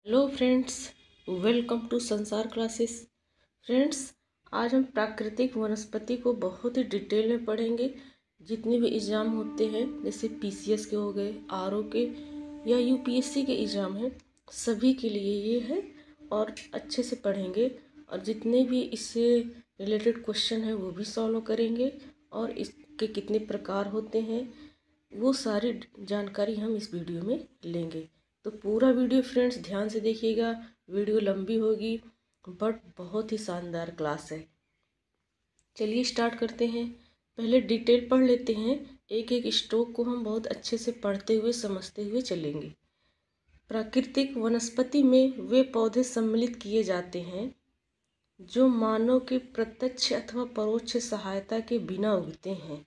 Hello friends, welcome to संसार classes. Friends, आज हम प्राकृतिक वनस्पति को बहुत ही डिटेल में पढ़ेंगे। जितने भी एग्ज़ाम होते हैं, जैसे पीसीएस के हो गए, आरओ के या यूपीएससी के एग्ज़ाम हैं, सभी के लिए ये है और अच्छे से पढ़ेंगे। और जितने भी इससे रिलेटेड क्वेश्चन हैं वो भी सॉल्व करेंगे और इसके कितने प्रकार होते हैं वो सारी जानकारी हम इस वीडियो में लेंगे। तो पूरा वीडियो फ्रेंड्स ध्यान से देखिएगा। वीडियो लंबी होगी बट बहुत ही शानदार क्लास है। चलिए स्टार्ट करते हैं। पहले डिटेल पढ़ लेते हैं। एक एक स्ट्रोक को हम बहुत अच्छे से पढ़ते हुए समझते हुए चलेंगे। प्राकृतिक वनस्पति में वे पौधे सम्मिलित किए जाते हैं जो मानव के प्रत्यक्ष अथवा परोक्ष सहायता के बिना उगते हैं।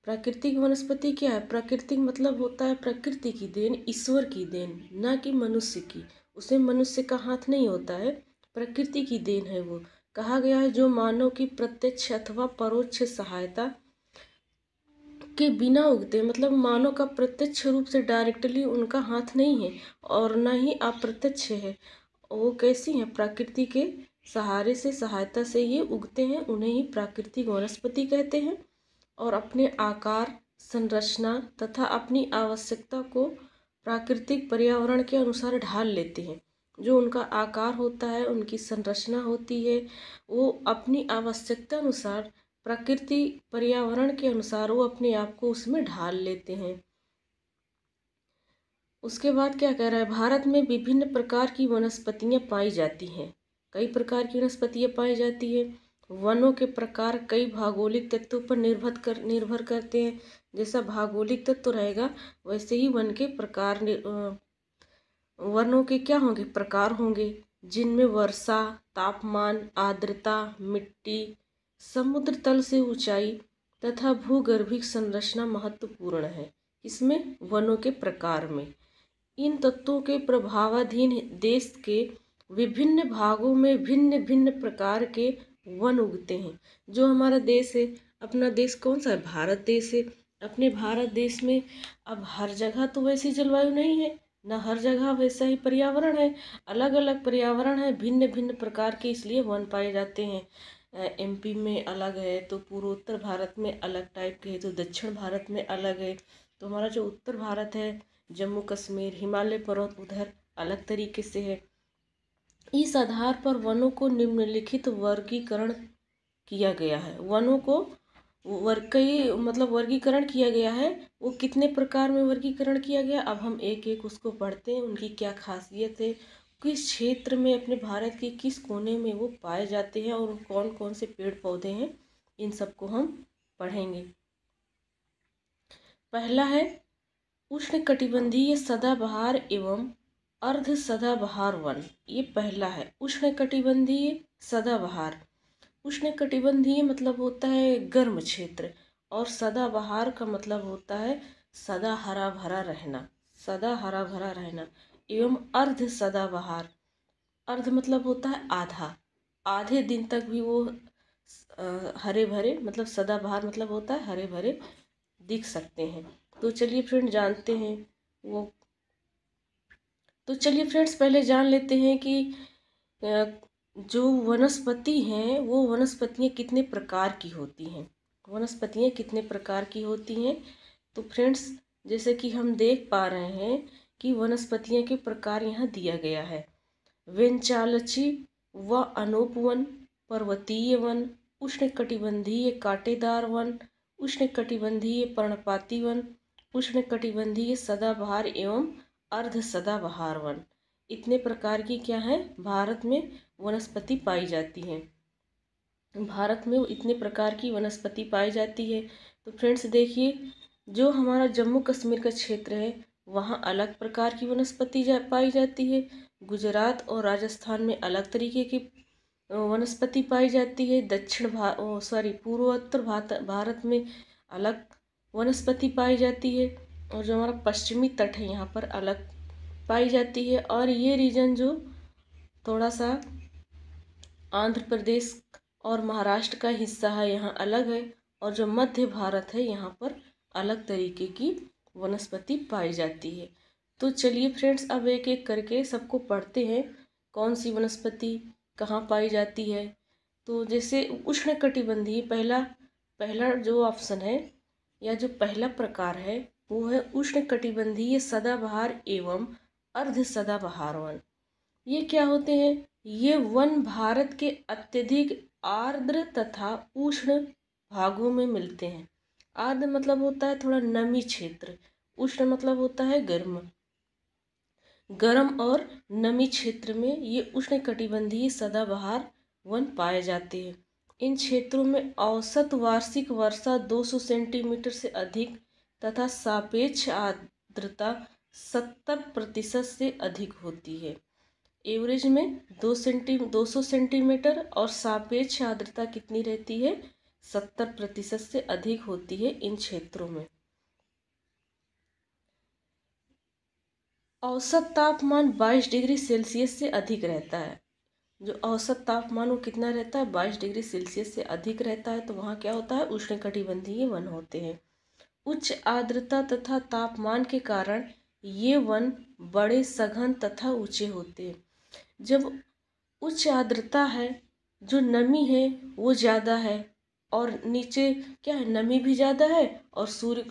प्राकृतिक वनस्पति क्या है? प्राकृतिक मतलब होता है प्रकृति की देन, ईश्वर की देन, ना कि मनुष्य की। उसे मनुष्य का हाथ नहीं होता है, प्रकृति की देन है वो। कहा गया है जो मानव की प्रत्यक्ष अथवा परोक्ष सहायता के बिना उगते, मतलब मानव का प्रत्यक्ष रूप से डायरेक्टली उनका हाथ नहीं है और ना ही अप्रत्यक्ष है। वो कैसी हैं? प्रकृति के सहारे से, सहायता से ये उगते हैं, उन्हें ही प्राकृतिक वनस्पति कहते हैं। और अपने आकार, संरचना तथा अपनी आवश्यकता को प्राकृतिक पर्यावरण के अनुसार ढाल लेते हैं। जो उनका आकार होता है, उनकी संरचना होती है, वो अपनी आवश्यकता अनुसार प्रकृति पर्यावरण के अनुसार वो अपने आप को उसमें ढाल लेते हैं। उसके बाद क्या कह रहा है? भारत में विभिन्न प्रकार की वनस्पतियां पाई जाती हैं। कई प्रकार की वनस्पतियां पाई जाती है। वनों के प्रकार कई भौगोलिक तत्वों पर निर्भर करते हैं। जैसा भौगोलिक तत्व रहेगा वैसे ही वन के प्रकार वनों के क्या होंगे? प्रकार होंगे, जिनमें वर्षा, तापमान, आर्द्रता, मिट्टी, समुद्र तल से ऊंचाई तथा भूगर्भिक संरचना महत्वपूर्ण है। इसमें वनों के प्रकार में इन तत्वों के प्रभावाधीन देश के विभिन्न भागों में भिन्न भिन्न प्रकार के वन उगते हैं। जो हमारा देश है, अपना देश कौन सा है? भारत देश है। अपने भारत देश में अब हर जगह तो वैसी जलवायु नहीं है, ना हर जगह वैसा ही पर्यावरण है। अलग अलग पर्यावरण है, भिन्न भिन्न प्रकार के, इसलिए वन पाए जाते हैं। एमपी में अलग है तो पूर्वोत्तर भारत में अलग टाइप के है, तो दक्षिण भारत में अलग है। तो हमारा जो उत्तर भारत है, जम्मू कश्मीर, हिमालय पर्वत उधर अलग तरीके से है। इस आधार पर वनों को निम्नलिखित वर्गीकरण किया गया है। वनों को वर्गीकरण किया गया है। वो कितने प्रकार में वर्गीकरण किया गया, अब हम एक एक उसको पढ़ते हैं। उनकी क्या खासियत है, किस क्षेत्र में, अपने भारत के किस कोने में वो पाए जाते हैं और कौन कौन से पेड़ पौधे हैं, इन सबको हम पढ़ेंगे। पहला है उष्णकटिबंधीय सदाबहार एवं अर्ध सदाबहार वन। ये पहला है, उष्णकटिबंधीय सदाबहार। उष्णकटिबंधीय मतलब होता है गर्म क्षेत्र और सदाबहार का मतलब होता है सदा हरा भरा रहना, सदा हरा भरा रहना। एवं अर्ध सदाबहार, अर्ध मतलब होता है आधा, आधे दिन तक भी वो हरे भरे, मतलब सदाबहार मतलब होता है हरे भरे दिख सकते हैं। तो चलिए फ्रेंड जानते हैं वो। तो चलिए फ्रेंड्स पहले जान लेते हैं कि जो वनस्पति हैं वो वनस्पतियाँ कितने प्रकार की होती हैं। वनस्पतियाँ कितने प्रकार की होती हैं? तो फ्रेंड्स जैसे कि हम देख पा रहे हैं कि वनस्पतियों के प्रकार यहाँ दिया गया है। वेंचालची व अनोपवन, पर्वतीय वन, उष्णकटिबंधीय कांटेदार वन, उष्णकटिबंधीय पर्णपाती वन, उष्णकटिबंधीय सदाबहार एवं अर्ध सदाबहार वन। इतने प्रकार की क्या है भारत में वनस्पति पाई जाती है। भारत में इतने प्रकार की वनस्पति पाई जाती है। तो फ्रेंड्स देखिए, जो हमारा जम्मू कश्मीर का क्षेत्र है वहाँ अलग प्रकार की वनस्पति पाई जाती है। गुजरात और राजस्थान में अलग तरीके की वनस्पति पाई जाती है। पूर्वोत्तर भारत में अलग वनस्पति पाई जाती है। और जो हमारा पश्चिमी तट है यहाँ पर अलग पाई जाती है। और ये रीजन जो थोड़ा सा आंध्र प्रदेश और महाराष्ट्र का हिस्सा है यहाँ अलग है। और जो मध्य भारत है यहाँ पर अलग तरीके की वनस्पति पाई जाती है। तो चलिए फ्रेंड्स, अब एक एक करके सबको पढ़ते हैं। कौन सी वनस्पति कहाँ पाई जाती है। तो जैसे उष्णकटिबंधीय, पहला पहला जो ऑप्शन है या जो पहला प्रकार है वो है उष्णकटिबंधीय सदाबहार एवं अर्ध सदाबहार वन। ये क्या होते हैं? ये वन भारत के अत्यधिक आर्द्र तथा उष्ण भागों में मिलते हैं। आर्द्र मतलब होता है थोड़ा नमी क्षेत्र, उष्ण मतलब होता है गर्म, गर्म और नमी क्षेत्र में ये उष्णकटिबंधीय सदाबहार वन पाए जाते हैं। इन क्षेत्रों में औसत वार्षिक वर्षा 200 सेंटीमीटर से अधिक तथा सापेक्ष आर्द्रता 70% से अधिक होती है। एवरेज में 200 सेंटीमीटर और सापेक्ष आर्द्रता कितनी रहती है? 70% से अधिक होती है इन क्षेत्रों में। औसत तापमान 22 डिग्री सेल्सियस से अधिक रहता है। जो औसत तापमान वो कितना रहता है? 22 डिग्री सेल्सियस से अधिक रहता है। तो वहाँ क्या होता है? उष्णकटिबंधीय वन होते हैं। उच्च आर्द्रता तथा तापमान के कारण ये वन बड़े, सघन तथा ऊंचे होते हैं। जब उच्च आर्द्रता है, जो नमी है वो ज़्यादा है, और नीचे क्या है, नमी भी ज़्यादा है, और सूर्य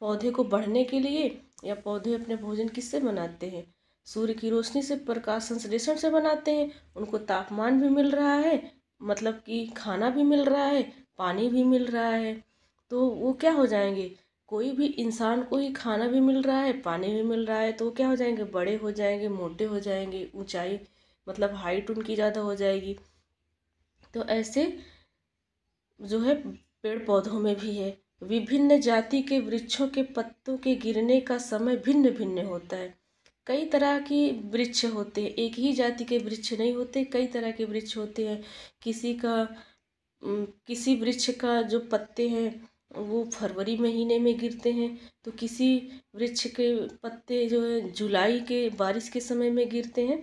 पौधे को बढ़ने के लिए, या पौधे अपने भोजन किससे बनाते हैं? सूर्य की रोशनी से, प्रकाश संश्लेषण से बनाते हैं। उनको तापमान भी मिल रहा है, मतलब कि खाना भी मिल रहा है, पानी भी मिल रहा है, तो वो क्या हो जाएंगे? कोई भी इंसान को ही खाना भी मिल रहा है, पानी भी मिल रहा है, तो वो क्या हो जाएंगे? बड़े हो जाएंगे, मोटे हो जाएंगे, ऊंचाई मतलब हाइट उनकी ज़्यादा हो जाएगी। तो ऐसे जो है पेड़ पौधों में भी है। विभिन्न जाति के वृक्षों के पत्तों के गिरने का समय भिन्न भिन्न होता है। कई तरह की वृक्ष होते हैं, एक ही जाति के वृक्ष नहीं होते, कई तरह के वृक्ष होते हैं। किसी वृक्ष का जो पत्ते हैं वो फरवरी महीने में गिरते हैं, तो किसी वृक्ष के पत्ते जो है जुलाई के बारिश के समय में गिरते हैं।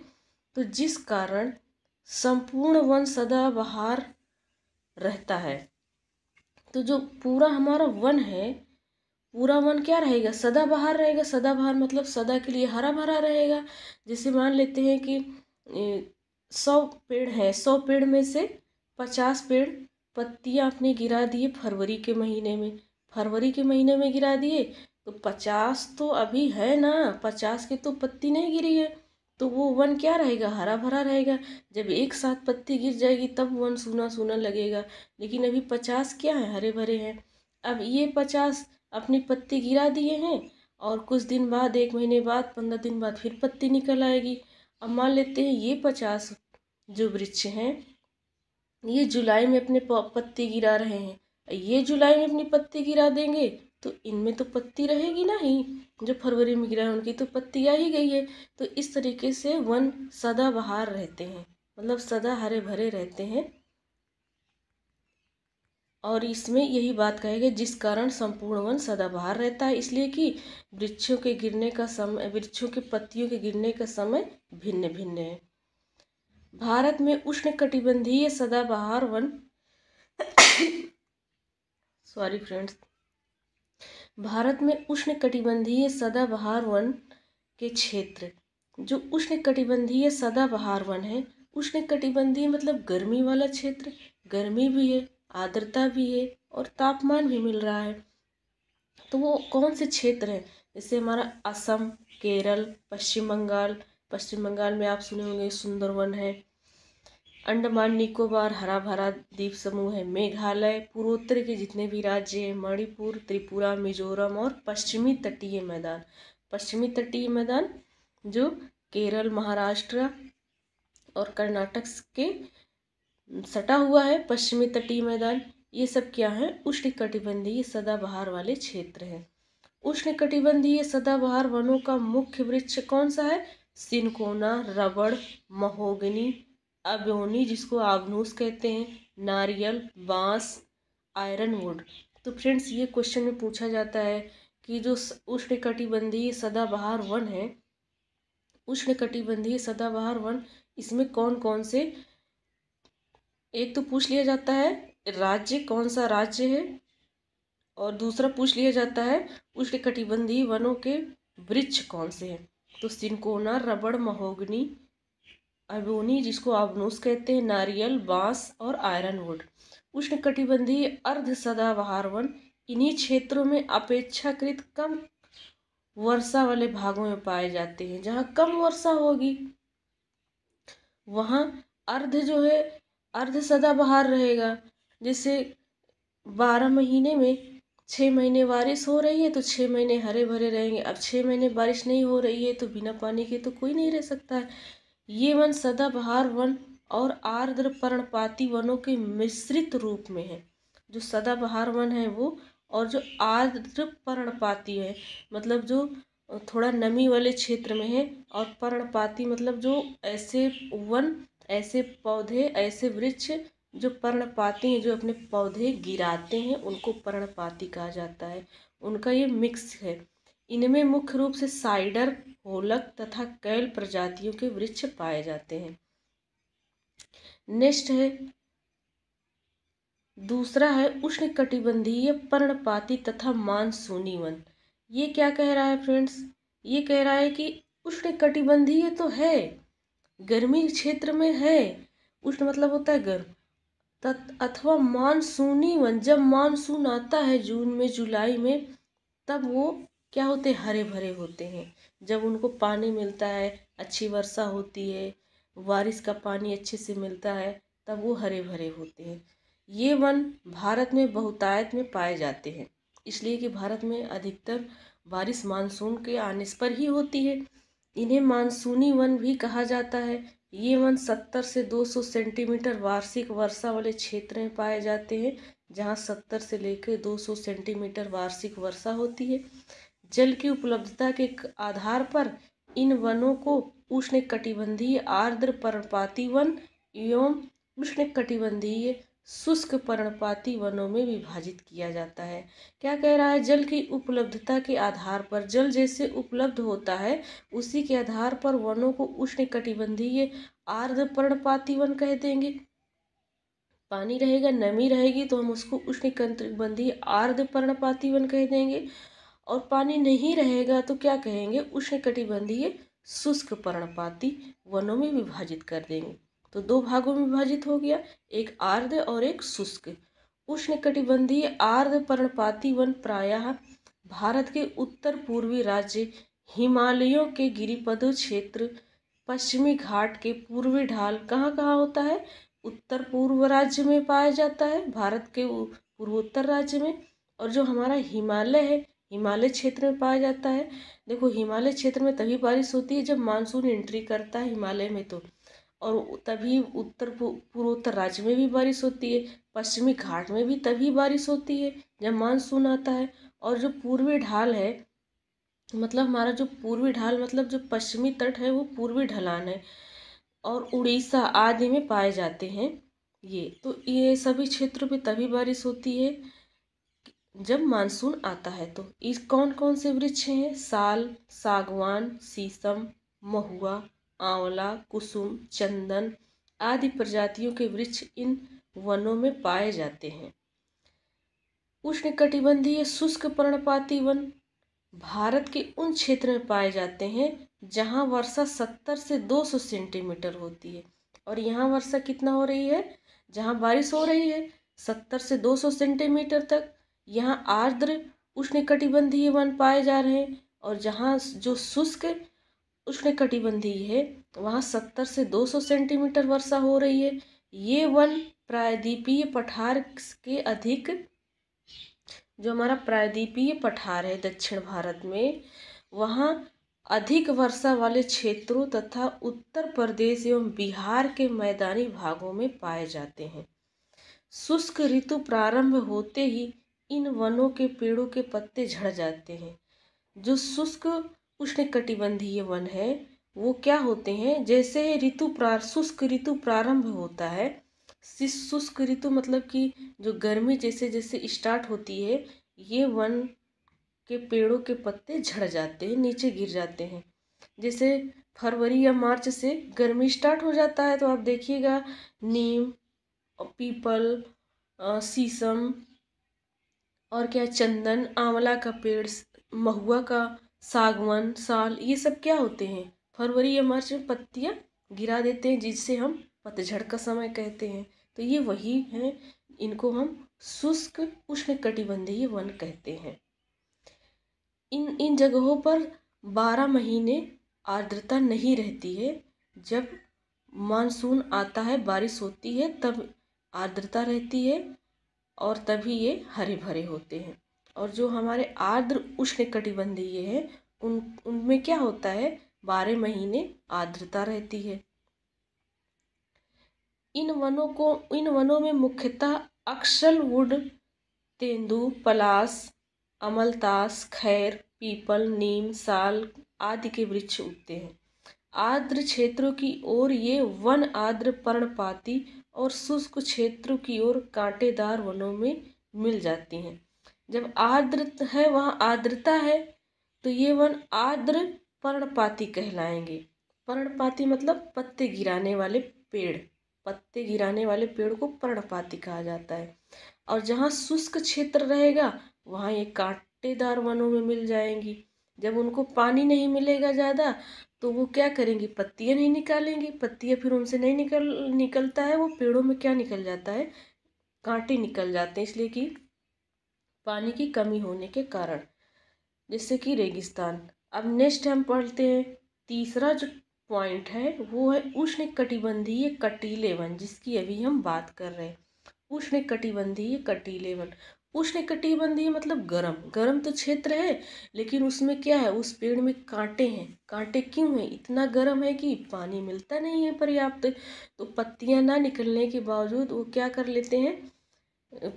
तो जिस कारण संपूर्ण वन सदाबहार रहता है। तो जो पूरा हमारा वन है, पूरा वन क्या रहेगा? सदाबहार रहेगा। सदाबहार मतलब सदा के लिए हरा भरा रहेगा। जैसे मान लेते हैं कि 100 पेड़ हैं, 100 पेड़ में से 50 पेड़ पत्तियां आपने गिरा दिए फरवरी के महीने में, फरवरी के महीने में गिरा दिए, तो 50 तो अभी है ना, 50 की तो पत्ती नहीं गिरी है, तो वो वन क्या रहेगा? हरा भरा रहेगा। जब एक साथ पत्ती गिर जाएगी तब वन सूना सूना लगेगा, लेकिन अभी 50 क्या है? हरे भरे हैं। अब ये 50 अपनी पत्ती गिरा दिए हैं, और कुछ दिन बाद, 1 महीने बाद, 15 दिन बाद फिर पत्ती निकल आएगी। अब मान लेते हैं ये 50 जो वृक्ष हैं ये जुलाई में अपने पत्ती गिरा रहे हैं, ये जुलाई में अपनी पत्ती गिरा देंगे, तो इनमें तो पत्ती रहेगी नहीं। जो फरवरी में गिरा है उनकी तो पत्ती आ ही गई है। तो इस तरीके से वन सदाबहार रहते हैं, मतलब सदा हरे भरे रहते हैं। और इसमें यही बात कहेंगे, जिस कारण संपूर्ण वन सदाबहार रहता है, इसलिए कि वृक्षों के गिरने का समय, वृक्षों के पत्तियों के गिरने का समय भिन्न भिन्न है। भारत में उष्णकटिबंधीय सदाबहार वन सॉरी फ्रेंड्स, भारत में उष्णकटिबंधीय सदाबहार वन के क्षेत्र, जो उष्णकटिबंधीय सदाबहार वन है, उष्णकटिबंधीय मतलब गर्मी वाला क्षेत्र, गर्मी भी है, आर्द्रता भी है, और तापमान भी मिल रहा है। तो वो कौन से क्षेत्र हैं? जैसे हमारा असम, केरल, पश्चिम बंगाल। पश्चिम बंगाल में आप सुने होंगे सुंदरवन है। अंडमान निकोबार हरा भरा द्वीप समूह है। मेघालय, पूर्वोत्तर के जितने भी राज्य हैं, मणिपुर, त्रिपुरा, मिजोरम, और पश्चिमी तटीय मैदान। पश्चिमी तटीय मैदान जो केरल, महाराष्ट्र और कर्नाटक के सटा हुआ है, पश्चिमी तटीय मैदान, ये सब क्या है? उष्णकटिबंधीय सदाबहार वाले क्षेत्र हैं। उष्णकटिबंधीय सदाबहार वनों का मुख्य वृक्ष कौन सा है? सिनकोना, रबड़, महोगनी, अबोनी जिसको आबनूस कहते हैं, नारियल, बांस, आयरन वुड। तो फ्रेंड्स, ये क्वेश्चन में पूछा जाता है कि जो उष्णकटिबंधीय सदाबहार वन है, उष्णकटिबंधीय सदाबहार वन, इसमें कौन कौन से, एक तो पूछ लिया जाता है राज्य, कौन सा राज्य है, और दूसरा पूछ लिया जाता है उष्णकटिबंधीय वनों के वृक्ष कौन से हैं? तो सिंकोना, रबड़, महोगनी, अबोनी जिसको आबनूस कहते हैं, नारियल, बांस और आयरनवुड। उष्णकटिबंधीय अर्ध सदाबहार वन इन्हीं क्षेत्रों में अपेक्षाकृत कम वर्षा वाले भागों में पाए जाते हैं। जहाँ कम वर्षा होगी वहाँ अर्ध जो है अर्ध सदाबहार रहेगा। जैसे 12 महीने में 6 महीने बारिश हो रही है तो 6 महीने हरे भरे रहेंगे। अब 6 महीने बारिश नहीं हो रही है तो बिना पानी के तो कोई नहीं रह सकता है। ये वन सदाबहार वन और आर्द्र पर्णपाती वनों के मिश्रित रूप में है। जो सदाबहार वन है वो, और जो आर्द्र पर्णपाती है मतलब जो थोड़ा नमी वाले क्षेत्र में है, और पर्णपाती मतलब जो ऐसे वन, ऐसे पौधे, ऐसे वृक्ष जो पर्णपाती हैं, जो अपने पौधे गिराते हैं, उनको पर्णपाती कहा जाता है। उनका ये मिक्स है। इनमें मुख्य रूप से साइडर, होलक तथा कैल प्रजातियों के वृक्ष पाए जाते हैं। नेक्स्ट है, दूसरा है उष्णकटिबंधीय पर्णपाती तथा मानसूनी वन। ये क्या कह रहा है फ्रेंड्स? ये कह रहा है कि उष्णकटिबंधीय तो है, गर्मी क्षेत्र में है, उष्ण मतलब होता है गर्म, अथवा मानसूनी वन, जब मानसून आता है जून में, जुलाई में, तब वो क्या होते हैं? हरे भरे होते हैं। जब उनको पानी मिलता है, अच्छी वर्षा होती है, बारिश का पानी अच्छे से मिलता है, तब वो हरे भरे होते हैं। ये वन भारत में बहुतायत में पाए जाते हैं, इसलिए कि भारत में अधिकतर बारिश मानसून के आने पर ही होती है। इन्हें मानसूनी वन भी कहा जाता है। ये वन 70 से 200 सेंटीमीटर वार्षिक वर्षा वाले क्षेत्र में पाए जाते हैं, जहाँ 70 से लेकर 200 सेंटीमीटर वार्षिक वर्षा होती है। जल की उपलब्धता के आधार पर इन वनों को उष्णकटिबंधीय आर्द्र पर्णपाती वन एवं उष्णकटिबंधीय शुष्क पर्णपाती वनों में विभाजित किया जाता है। क्या कह रहा है? जल की उपलब्धता के आधार पर, जल जैसे उपलब्ध होता है उसी के आधार पर वनों को उष्णकटिबंधीय आर्द्र पर्णपाती वन कह देंगे। पानी रहेगा, नमी रहेगी तो हम उसको उष्णकटिबंधीय आर्द्र पर्णपाती वन कह देंगे, और पानी नहीं रहेगा तो क्या कहेंगे? उष्णकटिबंधीय शुष्क पर्णपाती वनों में विभाजित कर देंगे। तो दो भागों में विभाजित हो गया, एक आर्द्र और एक शुष्क। उष्णकटिबंधीय आर्द्र पर्णपाती वन प्रायः भारत के उत्तर पूर्वी राज्य, हिमालयों के गिरिपद क्षेत्र, पश्चिमी घाट के पूर्वी ढाल, कहाँ कहाँ होता है? उत्तर पूर्व राज्य में पाया जाता है, भारत के पूर्वोत्तर राज्य में। और जो हमारा हिमालय है, हिमालय क्षेत्र में पाया जाता है। देखो, हिमालय क्षेत्र में तभी बारिश होती है जब मानसून एंट्री करता है हिमालय में, तो और तभी उत्तर पूर्वोत्तर राज्य में भी बारिश होती है, पश्चिमी घाट में भी तभी बारिश होती है जब मानसून आता है। और जो पूर्वी ढाल है, मतलब हमारा जो पूर्वी ढाल मतलब जो पश्चिमी तट है, वो पूर्वी ढलान है, और उड़ीसा आदि में पाए जाते हैं। ये सभी क्षेत्रों पे तभी बारिश होती है जब मानसून आता है। तो इस कौन कौन से वृक्ष हैं? साल, सागवान, शीशम, महुआ, आंवला, कुसुम, चंदन आदि प्रजातियों के वृक्ष इन वनों में पाए जाते हैं। उष्णकटिबंधीय शुष्क पर्णपाती वन भारत के उन क्षेत्र में पाए जाते हैं जहां वर्षा 70 से 200 सेंटीमीटर होती है। और यहाँ वर्षा कितना हो रही है? जहाँ बारिश हो रही है 70 से 200 सेंटीमीटर तक, यहाँ आर्द्र उष्णकटिबंधीय वन पाए जा रहे हैं। और जहाँ जो शुष्क उष्णकटिबंधीय है वहाँ 70 से 200 सेंटीमीटर वर्षा हो रही है। ये वन प्रायद्वीपीय पठार के अधिक, जो हमारा प्रायद्वीपीय पठार है दक्षिण भारत में, वहाँ अधिक वर्षा वाले क्षेत्रों तथा उत्तर प्रदेश एवं बिहार के मैदानी भागों में पाए जाते हैं। शुष्क ऋतु प्रारंभ होते ही इन वनों के पेड़ों के पत्ते झड़ जाते हैं। जो शुष्क उष्णकटिबंधीय वन है वो क्या होते हैं? जैसे शुष्क ऋतु प्रारंभ होता है, शुष्क ऋतु मतलब कि जो गर्मी जैसे जैसे स्टार्ट होती है, ये वन के पेड़ों के पत्ते झड़ जाते हैं, नीचे गिर जाते हैं। जैसे फरवरी या मार्च से गर्मी स्टार्ट हो जाता है तो आप देखिएगा नीम, पीपल, शीशम और क्या, चंदन, आंवला का पेड़, महुआ का, सागवान, साल, ये सब क्या होते हैं, फरवरी या मार्च में पत्तियां गिरा देते हैं, जिससे हम पतझड़ का समय कहते हैं। तो ये वही हैं, इनको हम शुष्क उष्णकटिबंधीय वन कहते हैं। इन इन जगहों पर 12 महीने आर्द्रता नहीं रहती है। जब मानसून आता है, बारिश होती है, तब आर्द्रता रहती है और तभी ये हरे भरे होते हैं। और जो हमारे आर्द्र उष्णकटिबंधीय है, उनमें क्या होता है, 12 महीने आर्द्रता रहती है। इन वनों में मुख्यतः अक्सर वुड, तेंदू, पलास, अमलतास, खैर, पीपल, नीम, साल आदि के वृक्ष उगते हैं। आर्द्र क्षेत्रों की ओर ये वन आर्द्र पर्णपाती और शुष्क क्षेत्रों की ओर कांटेदार वनों में मिल जाती हैं। जब आर्द्र है, वहाँ आर्द्रता है, तो ये वन आर्द्र पर्णपाती कहलाएंगे। पर्णपाती मतलब पत्ते गिराने वाले पेड़, पत्ते गिराने वाले पेड़ को पर्णपाती कहा जाता है। और जहाँ शुष्क क्षेत्र रहेगा, वहाँ ये कांटेदार वनों में मिल जाएंगी। जब उनको पानी नहीं मिलेगा ज़्यादा, तो वो क्या करेंगी, पत्तियां नहीं निकालेंगी, पत्तियां फिर उनसे नहीं निकलता है, वो पेड़ों में क्या निकल जाता है, कांटे निकल जाते हैं, इसलिए कि पानी की कमी होने के कारण, जैसे कि रेगिस्तान। अब नेक्स्ट हम पढ़ते हैं, तीसरा जो पॉइंट है वो है उष्णकटिबंधीय कटीले वन, जिसकी अभी हम बात कर रहे हैं। उष्णकटिबंधीय कटीले वन, उष्णकटिबंधीय मतलब गर्म, गर्म तो क्षेत्र है, लेकिन उसमें क्या है, उस पेड़ में कांटे हैं। कांटे क्यों हैं, इतना गर्म है कि पानी मिलता नहीं है पर्याप्त, तो पत्तियां ना निकलने के बावजूद वो क्या कर लेते हैं,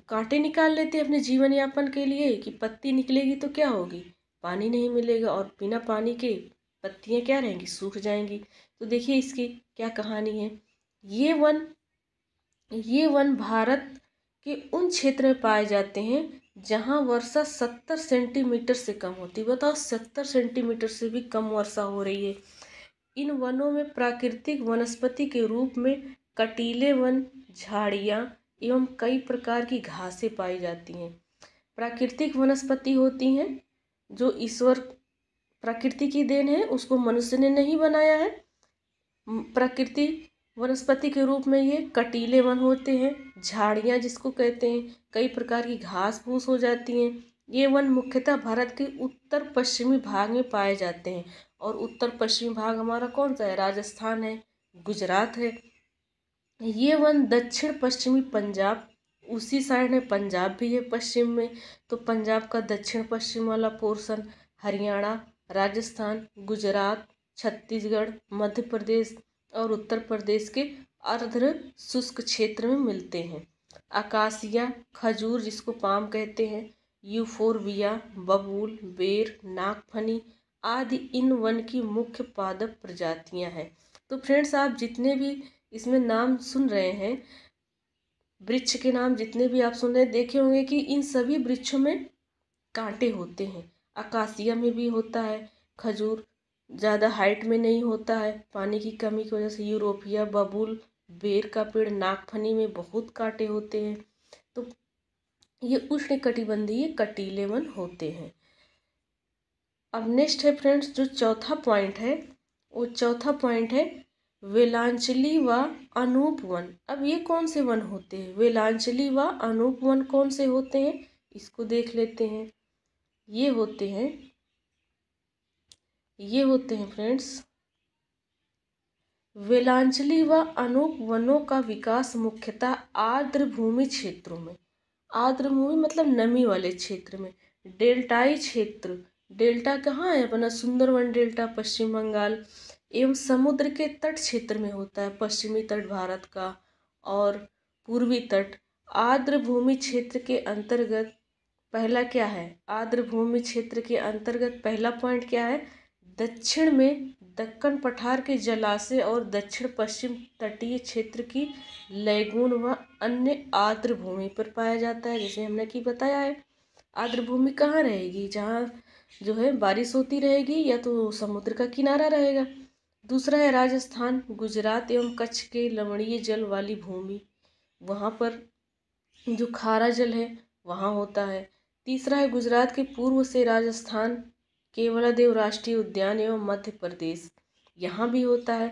कांटे निकाल लेते हैं अपने जीवन यापन के लिए, कि पत्ती निकलेगी तो क्या होगी, पानी नहीं मिलेगा, और बिना पानी के पत्तियां क्या रहेंगी, सूख जाएंगी। तो देखिए इसकी क्या कहानी है। ये वन ये वन भारत के उन क्षेत्र में पाए जाते हैं जहां वर्षा 70 सेंटीमीटर से कम होती है। बताओ, 70 सेंटीमीटर से भी कम वर्षा हो रही है। इन वनों में प्राकृतिक वनस्पति के रूप में कटीले वन, झाड़ियाँ एवं कई प्रकार की घासें पाई जाती हैं। प्राकृतिक वनस्पति होती हैं जो ईश्वर, प्रकृति की देन है, उसको मनुष्य ने नहीं बनाया है। प्रकृति वनस्पति के रूप में ये कटीले वन होते हैं। झाड़ियाँ जिसको कहते हैं, कई प्रकार की घास फूस हो जाती हैं। ये वन मुख्यतः भारत के उत्तर पश्चिमी भाग में पाए जाते हैं। और उत्तर पश्चिमी भाग हमारा कौन सा है, राजस्थान है, गुजरात है। ये वन दक्षिण पश्चिमी पंजाब, उसी साइड में पंजाब भी है पश्चिम में, तो पंजाब का दक्षिण पश्चिम वाला पोर्शन, हरियाणा, राजस्थान, गुजरात, छत्तीसगढ़, मध्य प्रदेश और उत्तर प्रदेश के अर्ध शुष्क क्षेत्र में मिलते हैं। अकासिया, खजूर जिसको पाम कहते हैं, यूफोरबिया, बबूल, बेर, नागफनी आदि इन वन की मुख्य पादप प्रजातियां हैं। तो फ्रेंड्स, आप जितने भी इसमें नाम सुन रहे हैं, वृक्ष के नाम जितने भी आप सुन रहे हैं, देखे होंगे कि इन सभी वृक्षों में कांटे होते हैं। अकासिया में भी होता है, खजूर ज़्यादा हाइट में नहीं होता है पानी की कमी की वजह से, यूरोपिया, बबूल, बेर का पेड़, नागफनी में बहुत कांटे होते हैं। तो ये उष्णकटिबंधीय कटीले वन होते हैं। अब नेक्स्ट है फ्रेंड्स, जो चौथा पॉइंट है, वो चौथा पॉइंट है वेलांचली व अनूप वन। अब ये कौन से वन होते हैं, वेलांचली व अनूप वन कौन से होते हैं, इसको देख लेते हैं। ये होते हैं फ्रेंड्स, वेलांचली व अनूप वनों का विकास मुख्यतः आर्द्र भूमि क्षेत्रों में, आर्द्र भूमि मतलब नमी वाले क्षेत्र में, डेल्टाई क्षेत्र, डेल्टा कहाँ है अपना, सुंदरवन डेल्टा पश्चिम बंगाल, एवं समुद्र के तट क्षेत्र में होता है, पश्चिमी तट भारत का और पूर्वी तट। आर्द्र भूमि क्षेत्र के अंतर्गत पहला क्या है, आर्द्र भूमि क्षेत्र के अंतर्गत पहला पॉइंट क्या है, दक्षिण में दक्कन पठार के जलाशय और दक्षिण पश्चिम तटीय क्षेत्र की लैगून व अन्य आर्द्र भूमि पर पाया जाता है। जैसे हमने कि बताया है, आर्द्र भूमि कहाँ रहेगी, जहाँ जो है बारिश होती रहेगी या तो समुद्र का किनारा रहेगा। दूसरा है राजस्थान, गुजरात एवं कच्छ के लवणीय जल वाली भूमि, वहाँ पर जो खारा जल है वहाँ होता है। तीसरा है गुजरात के पूर्व से राजस्थान केवलादेव राष्ट्रीय उद्यान एवं मध्य प्रदेश, यहाँ भी होता है।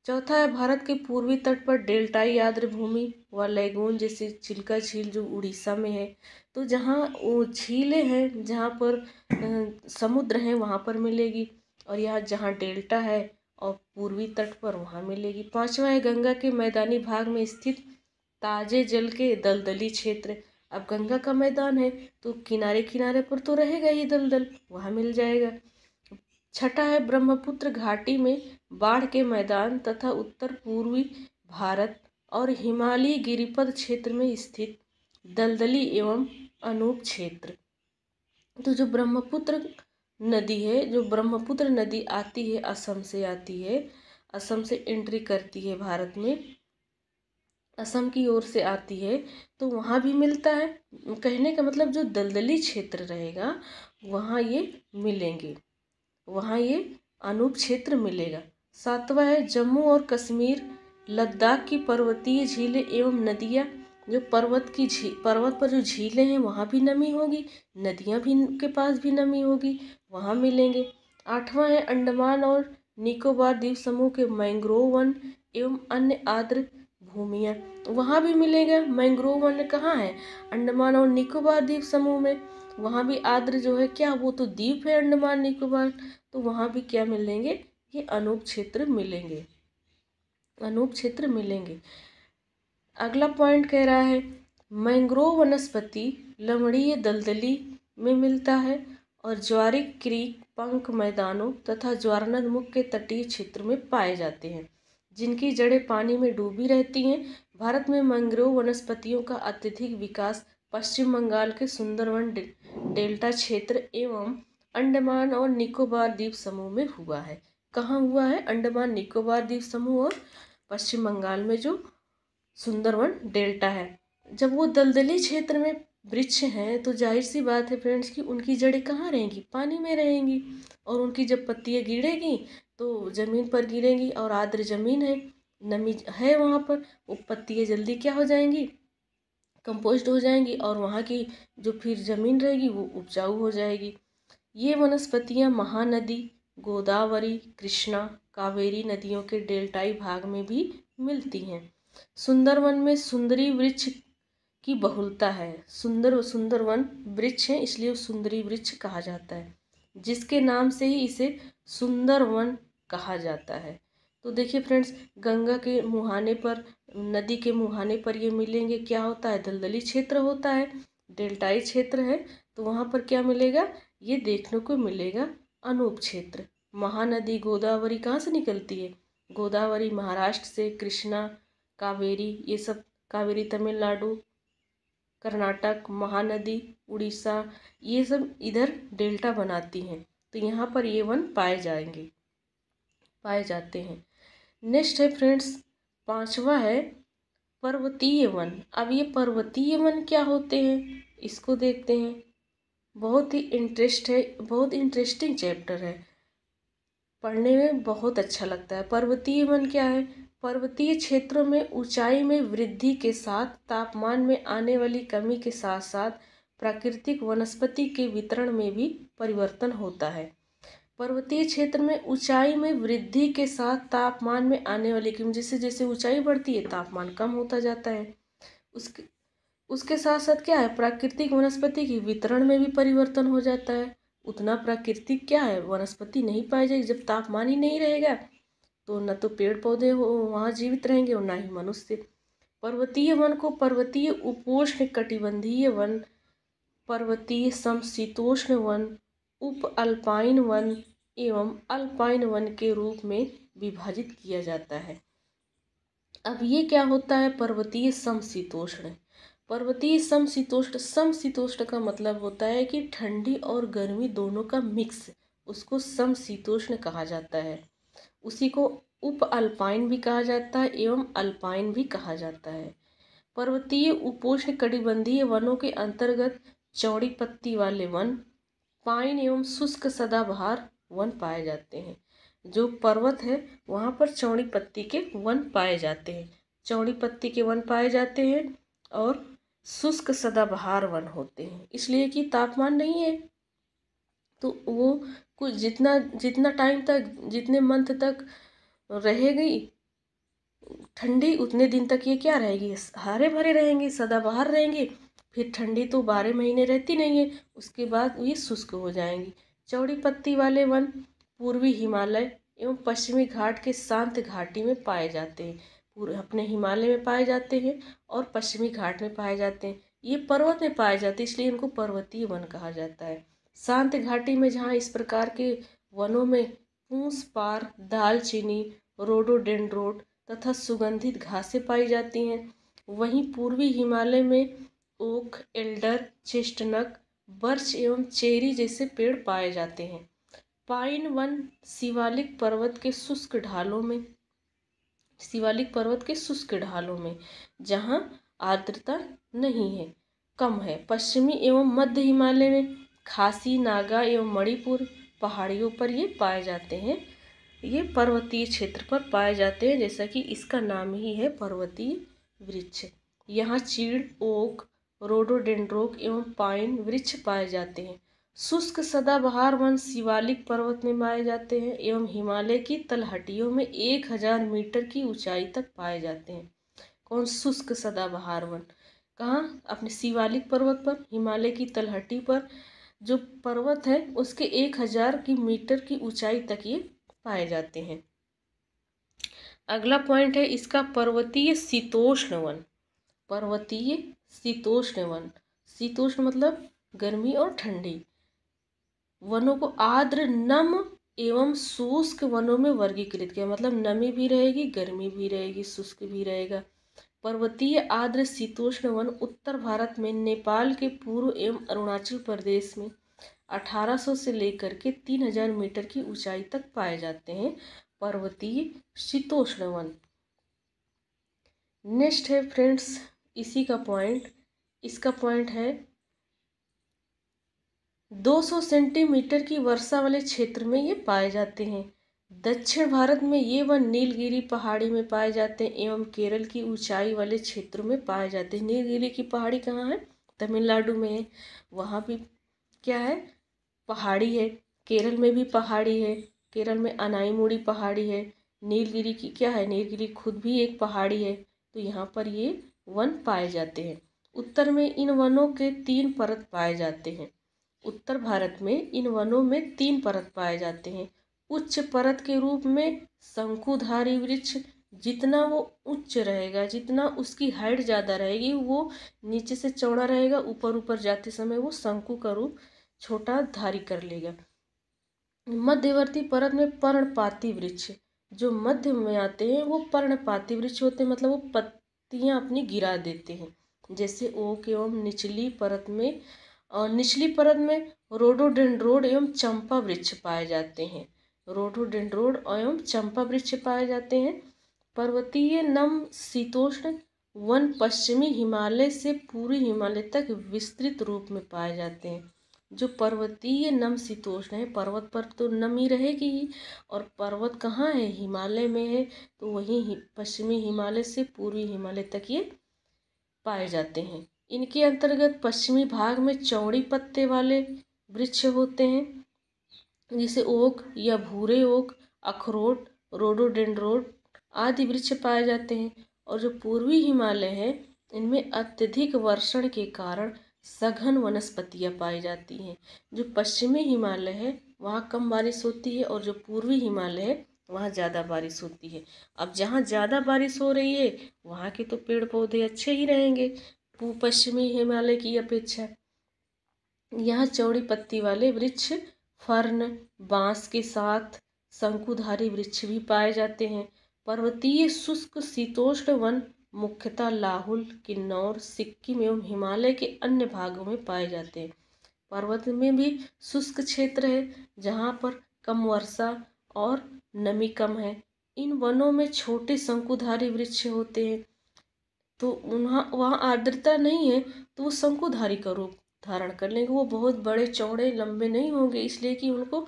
चौथा है भारत के पूर्वी तट पर डेल्टाई आर्द्र भूमि व लैगून जैसे चिल्का झील जो उड़ीसा में है। तो जहाँ वो झीलें हैं, जहाँ पर समुद्र हैं वहाँ पर मिलेगी, और यहाँ जहाँ डेल्टा है और पूर्वी तट पर वहाँ मिलेगी। पांचवा है गंगा के मैदानी भाग में स्थित ताजे जल के दलदली क्षेत्र। अब गंगा का मैदान है तो किनारे किनारे पर तो रहेगा ही दलदल, वहाँ मिल जाएगा। छठा है ब्रह्मपुत्र घाटी में बाढ़ के मैदान तथा उत्तर पूर्वी भारत और हिमालयी गिरिपद क्षेत्र में स्थित दलदली एवं अनूप क्षेत्र। तो जो ब्रह्मपुत्र नदी है, जो ब्रह्मपुत्र नदी आती है असम से, आती है असम से एंट्री करती है भारत में, असम की ओर से आती है, तो वहाँ भी मिलता है। कहने का मतलब जो दलदली क्षेत्र रहेगा वहाँ ये मिलेंगे, वहाँ ये अनूप क्षेत्र मिलेगा। सातवां है जम्मू और कश्मीर लद्दाख की पर्वतीय झीलें एवं नदियाँ। जो पर्वत पर जो झीलें हैं वहाँ भी नमी होगी, नदियाँ भी के पास भी नमी होगी, वहाँ मिलेंगे। आठवां है अंडमान और निकोबार द्वीप समूह के मैंग्रोव वन एवं अन्य आर्द्र भूमियाँ, वहाँ भी मिलेगा। मैंग्रोव वन कहाँ है? अंडमान और निकोबार द्वीप समूह में। वहाँ भी आर्द्र जो है क्या, वो तो द्वीप है अंडमान निकोबार, तो वहाँ भी क्या मिलेंगे? ये अनूप क्षेत्र मिलेंगे, अनूप क्षेत्र मिलेंगे। अगला पॉइंट कह रहा है मैंग्रोव वनस्पति लवणीय दलदली में मिलता है और ज्वारिक क्रीक पंख मैदानों तथा ज्वारनदमुख के तटीय क्षेत्र में पाए जाते हैं, जिनकी जड़ें पानी में डूबी रहती हैं। भारत में मैंग्रोव वनस्पतियों का अत्यधिक विकास पश्चिम बंगाल के सुंदरवन डेल्टा क्षेत्र एवं अंडमान और निकोबार द्वीप समूह में हुआ है। कहाँ हुआ है? अंडमान निकोबार द्वीप समूह और पश्चिम बंगाल में जो सुंदरवन डेल्टा है। जब वो दलदली क्षेत्र में वृक्ष हैं तो जाहिर सी बात है फ्रेंड्स कि उनकी जड़ें कहाँ रहेंगी? पानी में रहेंगी, और उनकी जब पत्तियाँ गिरेगी तो ज़मीन पर गिरेंगी, और आर्द्र ज़मीन है, नमी है वहाँ पर, वो पत्तियाँ जल्दी क्या हो जाएंगी? कंपोस्ट हो जाएंगी, और वहाँ की जो फिर ज़मीन रहेगी वो उपजाऊ हो जाएगी। ये वनस्पतियाँ महानदी गोदावरी, कृष्णा, कावेरी नदियों के डेल्टाई भाग में भी मिलती हैं। सुंदरवन में सुंदरी वृक्ष की बहुलता है। सुंदरवन वृक्ष है इसलिए सुंदरी वृक्ष कहा जाता है, जिसके नाम से ही इसे सुंदरवन कहा जाता है। तो देखिए फ्रेंड्स, गंगा के मुहाने पर, नदी के मुहाने पर ये मिलेंगे। क्या होता है? दलदली क्षेत्र होता है, डेल्टाई क्षेत्र है, तो वहाँ पर क्या मिलेगा? ये देखने को मिलेगा अनूप क्षेत्र। महानदी गोदावरी कहाँ से निकलती है? गोदावरी महाराष्ट्र से, कृष्णा, कावेरी, ये सब, कावेरी तमिलनाडु, कर्नाटक, महानदी उड़ीसा, ये सब इधर डेल्टा बनाती हैं, तो यहाँ पर ये वन पाए जाएंगे, पाए जाते हैं। नेक्स्ट है फ्रेंड्स, पांचवा है पर्वतीय वन। अब ये पर्वतीय वन क्या होते हैं इसको देखते हैं। बहुत इंटरेस्टिंग चैप्टर है, पढ़ने में बहुत अच्छा लगता है। पर्वतीय वन क्या है? पर्वतीय क्षेत्रों में ऊंचाई में वृद्धि के साथ तापमान में आने वाली कमी के साथ साथ प्राकृतिक वनस्पति के वितरण में भी परिवर्तन होता है। पर्वतीय क्षेत्र में ऊंचाई में वृद्धि के साथ तापमान में आने वाली कमी, जैसे जैसे ऊंचाई बढ़ती है तापमान कम होता जाता है। उसके उसके साथ साथ क्या है? प्राकृतिक वनस्पति की वितरण में भी परिवर्तन हो जाता है। उतना प्राकृतिक क्या है, वनस्पति नहीं पाई जाएगी। जब तापमान ही नहीं रहेगा तो न तो पेड़ पौधे हो वहाँ जीवित रहेंगे और ना ही मनुष्य। पर्वतीय वन को पर्वतीय उपोष्ण कटिबंधीय वन, पर्वतीय समशीतोष्ण वन, उप अल्पाइन वन एवं अल्पाइन वन के रूप में विभाजित किया जाता है। अब ये क्या होता है? पर्वतीय समशीतोष्ण। पर्वतीय समशीतोष्ण, समशीतोष्ण का मतलब होता है कि ठंडी और गर्मी दोनों का मिक्स, उसको समशीतोष्ण कहा जाता है। उसी को उप अल्पाइन भी कहा जाता है एवं अल्पाइन भी कहा जाता है। पर्वतीय उपोष्ण कटिबंधीय वनों के अंतर्गत चौड़ी पत्ती वाले वन, पाइन एवं शुष्क सदाबहार वन पाए जाते हैं। जो पर्वत है वहाँ पर चौड़ी पत्ती के वन पाए जाते हैं, चौड़ी पत्ती के वन पाए जाते हैं और शुष्क सदाबहार वन होते हैं, इसलिए कि तापमान नहीं है तो वो कुछ जितना जितना टाइम तक, जितने मंथ तक रहेगी ठंडी, उतने दिन तक ये क्या रहेगी, हरे भरे रहेंगे, सदाबहार रहेंगे। फिर ठंडी तो 12 महीने रहती नहीं है, उसके बाद ये शुष्क हो जाएंगी। चौड़ी पत्ती वाले वन पूर्वी हिमालय एवं पश्चिमी घाट के शांत घाटी में पाए जाते हैं। पूरे अपने हिमालय में पाए जाते हैं और पश्चिमी घाट में पाए जाते हैं। ये पर्वत में पाए जाते हैं, इसलिए इनको पर्वतीय वन कहा जाता है। शांत घाटी में जहाँ इस प्रकार के वनों में पूंस पार, दालचीनी, रोडोडेंड्रोन तथा सुगंधित घासें पाई जाती हैं। वहीं पूर्वी हिमालय में ओक, एल्डर, चेस्टनट, बर्च एवं चेरी जैसे पेड़ पाए जाते हैं। पाइन वन शिवालिक पर्वत के शुष्क ढालों में जहाँ आर्द्रता नहीं है, कम है। पश्चिमी एवं मध्य हिमालय में खासी, नागा एवं मणिपुर पहाड़ियों पर ये पाए जाते हैं। ये पर्वतीय क्षेत्र पर पाए जाते हैं, जैसा कि इसका नाम ही है पर्वतीय वृक्ष। यहाँ चीड़, ओक, रोडोडेंड्रोन एवं पाइन वृक्ष पाए जाते हैं। शुष्क सदाबहार वन शिवालिक पर्वत में पाए जाते हैं एवं हिमालय की तलहटियों में 1000 मीटर की ऊंचाई तक पाए जाते हैं। कौन शुष्क सदाबहार वन? कहाँ? अपने शिवालिक पर्वत पर, हिमालय की तलहटी पर जो पर्वत है उसके 1000 मीटर की ऊंचाई तक ये पाए जाते हैं। अगला पॉइंट है इसका पर्वतीय शीतोष्ण वन। पर्वतीय शीतोष्ण वन, शीतोष्ण मतलब गर्मी और ठंडी। वनों को आर्द्र, नम एवं शुष्क वनों में वर्गीकृत किया, मतलब नमी भी रहेगी, गर्मी भी रहेगी, शुष्क भी रहेगा। पर्वतीय आर्द्र शीतोष्ण वन उत्तर भारत में नेपाल के पूर्व एवं अरुणाचल प्रदेश में 1800 से लेकर के 3000 मीटर की ऊंचाई तक पाए जाते हैं पर्वतीय शीतोष्ण वन। नेक्स्ट है फ्रेंड्स इसी का पॉइंट, इसका पॉइंट है 200 सेंटीमीटर की वर्षा वाले क्षेत्र में ये पाए जाते हैं। दक्षिण भारत में ये वन नीलगिरी पहाड़ी में पाए जाते हैं एवं केरल की ऊंचाई वाले क्षेत्रों में पाए जाते हैं। नीलगिरी की पहाड़ी कहाँ है? तमिलनाडु में है। वहाँ भी क्या है? पहाड़ी है। केरल में भी पहाड़ी है, केरल में अनाईमुड़ी पहाड़ी है। नीलगिरी की क्या है? नीलगिरी खुद भी एक पहाड़ी है। तो यहाँ पर ये वन पाए जाते हैं। उत्तर में इन वनों के 3 परत पाए जाते हैं। उत्तर भारत में इन वनों में 3 परत पाए जाते हैं। उच्च परत के रूप में शंकुधारी वृक्ष, जितना वो उच्च रहेगा, जितना उसकी हाइट ज़्यादा रहेगी, वो नीचे से चौड़ा रहेगा, ऊपर ऊपर जाते समय वो शंकु का रूप छोटा धारी कर लेगा। मध्यवर्ती परत में पर्णपाती वृक्ष, जो मध्य में आते हैं वो पर्णपाती वृक्ष होते हैं, मतलब वो पत्तियां अपनी गिरा देते हैं। जैसे ओक एवं निचली परत में रोडोडेंड्रोन एवं चंपा वृक्ष पाए जाते हैं। रोडोडेंड्रोन एवं चंपा वृक्ष पाए जाते हैं। पर्वतीय नम शीतोष्ण वन पश्चिमी हिमालय से पूर्वी हिमालय तक विस्तृत रूप में पाए जाते हैं। जो पर्वतीय नम शीतोष्ण है, पर्वत पर तो नमी रहेगी ही, और पर्वत कहाँ है? हिमालय में है। तो वहीं पश्चिमी हिमालय से पूर्वी हिमालय तक ये पाए जाते हैं। इनके अंतर्गत पश्चिमी भाग में चौड़ी पत्ते वाले वृक्ष होते हैं, जैसे ओक या भूरे ओक, अखरोट, रोडोडेंड्रोन आदि वृक्ष पाए जाते हैं। और जो पूर्वी हिमालय है इनमें अत्यधिक वर्षण के कारण सघन वनस्पतियां पाई जाती हैं। जो पश्चिमी हिमालय है वहाँ कम बारिश होती है और जो पूर्वी हिमालय है वहाँ ज़्यादा बारिश होती है। अब जहाँ ज़्यादा बारिश हो रही है वहाँ के तो पेड़ पौधे अच्छे ही रहेंगे पश्चिमी हिमालय की अपेक्षा। यहाँ चौड़ी पत्ती वाले वृक्ष, फर्न, बांस के साथ शंकुधारी वृक्ष भी पाए जाते हैं। पर्वतीय शुष्क शीतोष्ण वन मुख्यतः लाहुल, किन्नौर, सिक्किम एवं हिमालय के अन्य भागों में पाए जाते हैं। पर्वत में भी शुष्क क्षेत्र है जहाँ पर कम वर्षा और नमी कम है। इन वनों में छोटे शंकुधारी वृक्ष होते हैं, तो वहाँ आर्द्रता नहीं है तो वो शंकुधारी का रूप धारण कर लेंगे। वो बहुत बड़े चौड़े लंबे नहीं होंगे, इसलिए कि उनको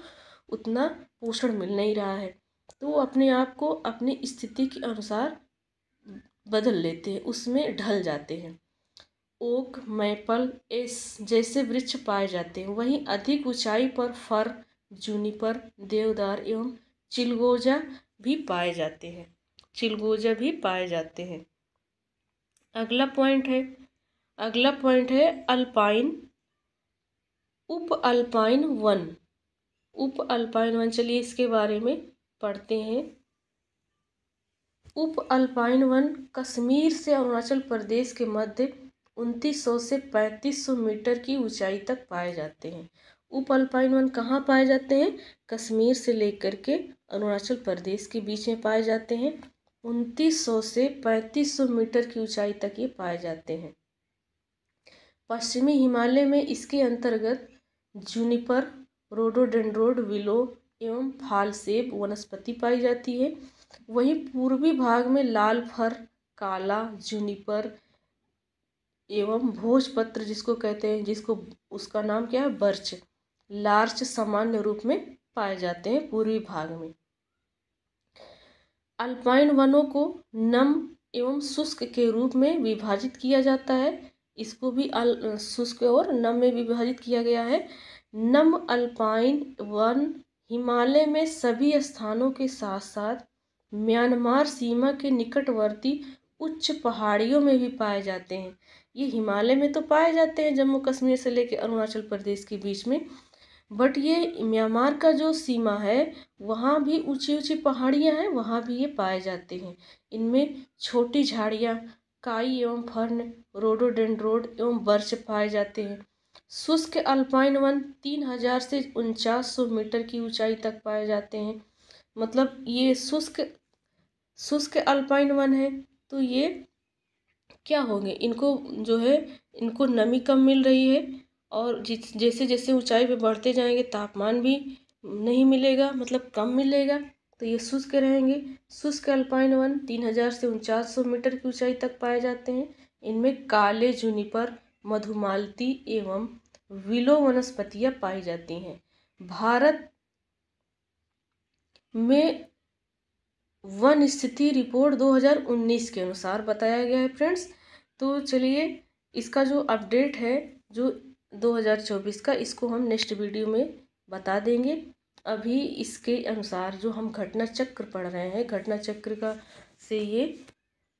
उतना पोषण मिल नहीं रहा है, तो वो अपने आप को अपनी स्थिति के अनुसार बदल लेते हैं, उसमें ढल जाते हैं। ओक, मैपल एस जैसे वृक्ष पाए जाते हैं। वहीं अधिक ऊंचाई पर फर, जूनिपर, देवदार एवं चिलगोजा भी पाए जाते हैं। चिलगोजा भी पाए जाते हैं। अगला पॉइंट है अल्पाइन उप अल्पाइन वन। उप अल्पाइन वन, चलिए इसके बारे में पढ़ते हैं। उप अल्पाइन वन कश्मीर से अरुणाचल प्रदेश के मध्य 2900 से 3500 मीटर की ऊंचाई तक पाए जाते हैं। उप अल्पाइन वन कहाँ पाए जाते हैं? कश्मीर से लेकर के अरुणाचल प्रदेश के बीच में पाए जाते हैं। 2900 से 3500 मीटर की ऊंचाई तक ये पाए जाते हैं। पश्चिमी हिमालय में इसके अंतर्गत जूनिपर, रोडोडेंड्रोन, विलो एवं फालसेब वनस्पति पाई जाती है। वहीं पूर्वी भाग में लाल फर, काला जूनिपर एवं भोजपत्र जिसको कहते हैं, जिसको उसका नाम क्या है, बर्च, लार्च सामान्य रूप में पाए जाते हैं पूर्वी भाग में। अल्पाइन वनों को नम एवं शुष्क के रूप में विभाजित किया जाता है। इसको भी शुष्क और नम में विभाजित किया गया है। नम अल्पाइन वन हिमालय में सभी स्थानों के साथ साथ म्यांमार सीमा के निकटवर्ती उच्च पहाड़ियों में भी पाए जाते हैं। ये हिमालय में तो पाए जाते हैं जम्मू कश्मीर से लेकर अरुणाचल प्रदेश के बीच में, बट ये म्यांमार का जो सीमा है वहाँ भी ऊंची ऊंची पहाड़ियाँ हैं, वहाँ भी ये पाए जाते हैं। इनमें छोटी झाड़ियाँ, काई एवं फर्न, रोडोडेंड्रोन एवं बर्च पाए जाते हैं। शुष्क अल्पाइन वन 3000 से 4900 मीटर की ऊंचाई तक पाए जाते हैं। मतलब ये शुष्क अल्पाइन वन है, तो ये क्या होंगे, इनको जो है इनको नमी कम मिल रही है और जैसे जैसे ऊंचाई पे बढ़ते जाएंगे तापमान भी नहीं मिलेगा, मतलब कम मिलेगा, तो ये शुष्क रहेंगे। शुष्क अल्पाइन वन 3000 से 4900 मीटर की ऊंचाई तक पाए जाते हैं। इनमें काले जूनिपर, मधुमालती एवं विलो वनस्पतियां पाई जाती हैं। भारत में वन स्थिति रिपोर्ट 2019 के अनुसार बताया गया है फ्रेंड्स। तो चलिए इसका जो अपडेट है जो 2024 का, इसको हम नेक्स्ट वीडियो में बता देंगे। अभी इसके अनुसार जो हम घटना चक्र पढ़ रहे हैं, घटना चक्र का से ये,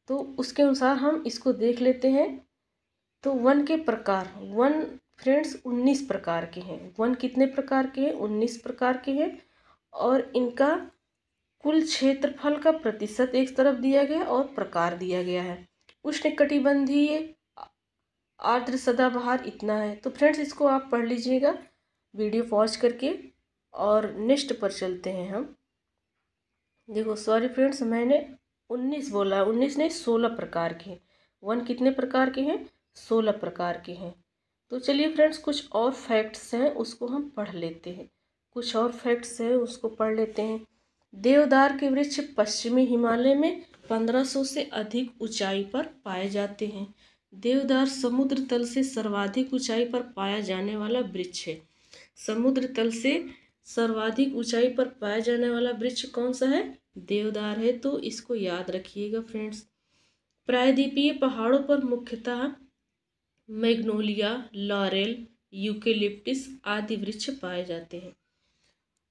तो उसके अनुसार हम इसको देख लेते हैं। तो वन के प्रकार, वन फ्रेंड्स 19 प्रकार के हैं। वन कितने प्रकार के हैं? 19 प्रकार के हैं। और इनका कुल क्षेत्रफल का प्रतिशत एक तरफ दिया गया और प्रकार दिया गया है। उष्णकटिबंधीय आर्द्र सदाबहार इतना है। तो फ्रेंड्स इसको आप पढ़ लीजिएगा वीडियो पॉज करके, और नेक्स्ट पर चलते हैं हम। देखो सॉरी फ्रेंड्स, मैंने 19 बोला, 19 नहीं 16 प्रकार के हैं। वन कितने प्रकार के हैं? 16 प्रकार के हैं। तो चलिए फ्रेंड्स कुछ और फैक्ट्स हैं उसको हम पढ़ लेते हैं। कुछ और फैक्ट्स हैं उसको पढ़ लेते हैं। देवदार के वृक्ष पश्चिमी हिमालय में 1500 से अधिक ऊंचाई पर पाए जाते हैं। देवदार समुद्र तल से सर्वाधिक ऊंचाई पर पाया जाने वाला वृक्ष है। समुद्र तल से सर्वाधिक ऊंचाई पर पाया जाने वाला वृक्ष कौन सा है? देवदार है। तो इसको याद रखिएगा फ्रेंड्स। प्रायद्वीपीय पहाड़ों पर मुख्यतः मैग्नोलिया, लॉरेल, यूकेलिप्टिस आदि वृक्ष पाए जाते हैं।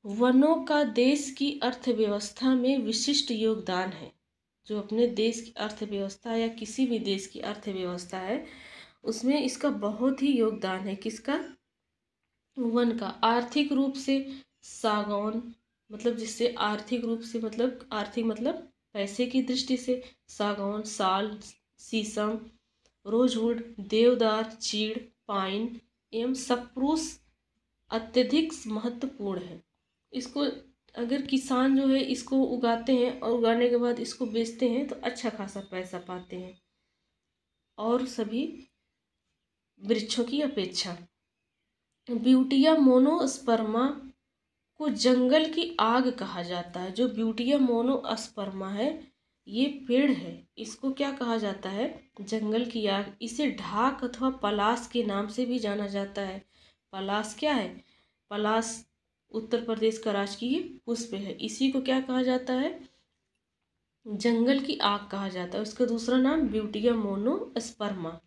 वनों का देश की अर्थव्यवस्था में विशिष्ट योगदान है। जो अपने देश की अर्थव्यवस्था या किसी भी देश की अर्थव्यवस्था है उसमें इसका बहुत ही योगदान है। किसका? वन का। आर्थिक रूप से सागौन, मतलब जिससे आर्थिक रूप से मतलब आर्थिक मतलब पैसे की दृष्टि से सागौन, साल, शीशम, रोजवुड, देवदार, चीड़, पाइन एवं सप्रूस अत्यधिक महत्वपूर्ण है। इसको अगर किसान जो है इसको उगाते हैं और उगाने के बाद इसको बेचते हैं तो अच्छा खासा पैसा पाते हैं और सभी वृक्षों की अपेक्षा। ब्यूटिया मोनोस्पर्मा को जंगल की आग कहा जाता है। जो ब्यूटिया मोनोस्पर्मा है ये पेड़ है, इसको क्या कहा जाता है? जंगल की आग। इसे ढाक अथवा पलाश के नाम से भी जाना जाता है। पलाश क्या है? पलाश उत्तर प्रदेश का राजकीय पुष्प है। इसी को क्या कहा जाता है? जंगल की आग कहा जाता है। उसका दूसरा नाम ब्यूटिया मोनोस्पर्मा।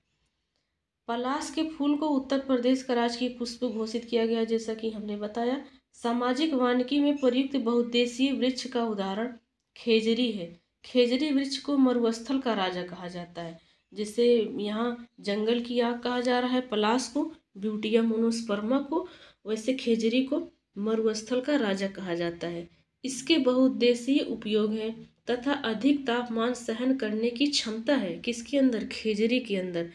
पलाश के फूल को उत्तर प्रदेश का राजकीय पुष्प घोषित किया गया, जैसा कि हमने बताया। सामाजिक वानिकी में प्रयुक्त बहुउद्देशीय वृक्ष का उदाहरण खेजरी है। खेजरी वृक्ष को मरुस्थल का राजा कहा जाता है। जैसे यहाँ जंगल की आग कहा जा रहा है पलाश को, ब्यूटिया मोनोस्पर्मा को, वैसे खेजरी को मरुस्थल का राजा कहा जाता है। इसके बहुउद्देशीय उपयोग है तथा अधिक तापमान सहन करने की क्षमता है किसके अंदर, खेजरी के अंदर।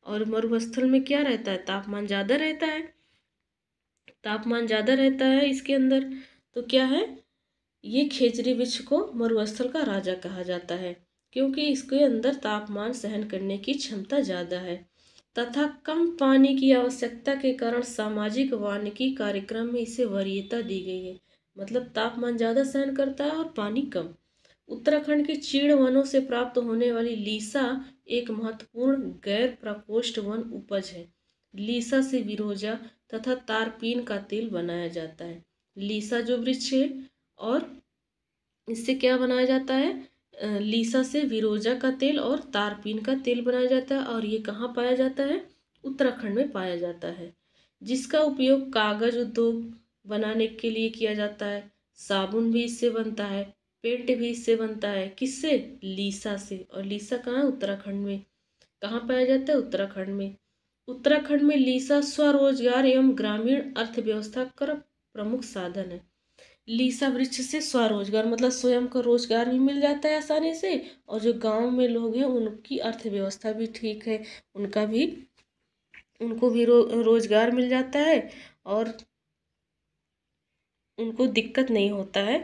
और मरुस्थल में क्या रहता है, तापमान ज़्यादा रहता है, तापमान ज़्यादा रहता है इसके अंदर। तो क्या है, ये खेजरी वृक्ष को मरुस्थल का राजा कहा जाता है क्योंकि इसके अंदर तापमान सहन करने की क्षमता ज़्यादा है तथा कम पानी की आवश्यकता के कारण सामाजिक वानिकी कार्यक्रम में इसे वरीयता दी गई है। मतलब तापमान ज़्यादा सहन करता है और पानी कम। उत्तराखंड के चीड़ वनों से प्राप्त होने वाली लीसा एक महत्वपूर्ण गैर प्रकोष्ठ वन उपज है। लीसा से विरोजा तथा तारपीन का तेल बनाया जाता है। लीसा जो वृक्ष है और इससे क्या बनाया जाता है, लीसा से विरोजा का तेल और तारपीन का तेल बनाया जाता है। और ये कहाँ पाया जाता है, उत्तराखंड में पाया जाता है, जिसका उपयोग कागज उद्योग बनाने के लिए किया जाता है। साबुन भी इससे बनता है, पेंट भी इससे बनता है। किससे, लीसा से। और लीसा कहाँ है, उत्तराखंड में। कहाँ पाया जाता है, उत्तराखंड में। उत्तराखंड में लीसा स्वरोजगार एवं ग्रामीण अर्थव्यवस्था का प्रमुख साधन है। लीसा वृक्ष से स्वरोजगार मतलब स्वयं का रोजगार भी मिल जाता है आसानी से, और जो गांव में लोग हैं उनकी अर्थव्यवस्था भी ठीक है, उनको भी रोजगार मिल जाता है और उनको दिक्कत नहीं होता है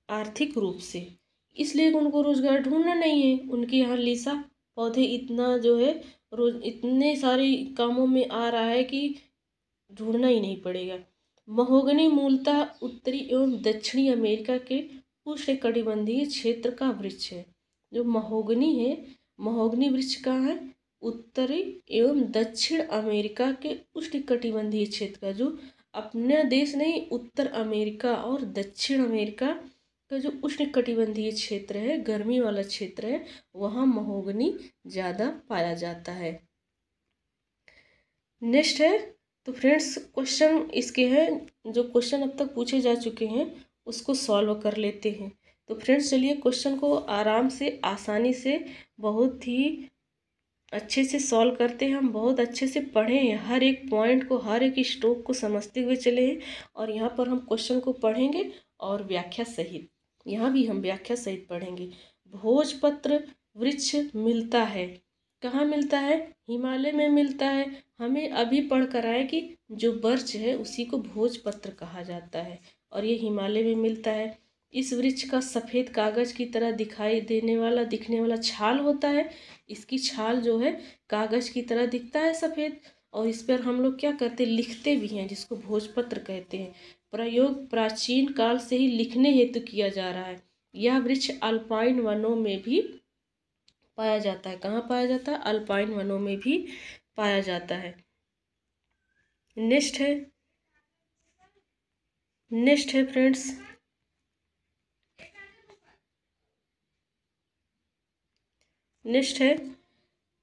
आर्थिक रूप से। इसलिए उनको रोजगार ढूंढना नहीं है। उनके यहाँ लीसा पौधे इतना जो है रोज इतने सारे कामों में आ रहा है कि ढूंढना ही नहीं पड़ेगा। महोगनी मूलतः उत्तरी एवं दक्षिणी अमेरिका के उष्णकटिबंधीय क्षेत्र का वृक्ष है। जो महोगनी है, महोगनी वृक्ष कहाँ है, उत्तरी एवं दक्षिण अमेरिका के उष्णकटिबंधीय क्षेत्र का, जो अपना देश नहीं, उत्तर अमेरिका और दक्षिण अमेरिका का जो उष्णकटिबंधीय क्षेत्र है, गर्मी वाला क्षेत्र है, वहाँ महोगनी ज़्यादा पाया जाता है। नेक्स्ट है, तो फ्रेंड्स क्वेश्चन इसके हैं, जो क्वेश्चन अब तक पूछे जा चुके हैं उसको सॉल्व कर लेते हैं। तो फ्रेंड्स चलिए क्वेश्चन को आराम से, आसानी से, बहुत ही अच्छे से सॉल्व करते हैं। हम बहुत अच्छे से पढ़े हैं, हर एक पॉइंट को, हर एक स्ट्रोक को समझते हुए चले हैं। और यहाँ पर हम क्वेश्चन को पढ़ेंगे और व्याख्या सहित, यहाँ भी हम व्याख्या सहित पढ़ेंगे। भोजपत्र वृक्ष मिलता है, कहाँ मिलता है, हिमालय में मिलता है। हमें अभी पढ़ कर आए कि जो बर्च है उसी को भोजपत्र कहा जाता है और ये हिमालय में मिलता है। इस वृक्ष का सफ़ेद कागज की तरह दिखने वाला छाल होता है। इसकी छाल जो है कागज की तरह दिखता है सफ़ेद, और इस पर हम लोग क्या करते हैं, लिखते भी हैं, जिसको भोजपत्र कहते हैं। प्रयोग प्राचीन काल से ही लिखने हेतु किया जा रहा है। यह वृक्ष अल्पाइन वनों में भी पाया जाता है। कहाँ पाया जाता है, अल्पाइन वनों में भी पाया जाता है। नेक्स्ट है फ्रेंड्स, नेक्स्ट है,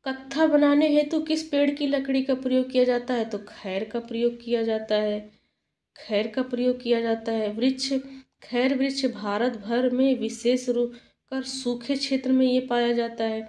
कत्था बनाने हेतु किस पेड़ की लकड़ी का प्रयोग किया जाता है, तो खैर का प्रयोग किया जाता है, खैर का प्रयोग किया जाता है। खैर वृक्ष भारत भर में विशेष रूप कर सूखे क्षेत्र में ये पाया जाता है।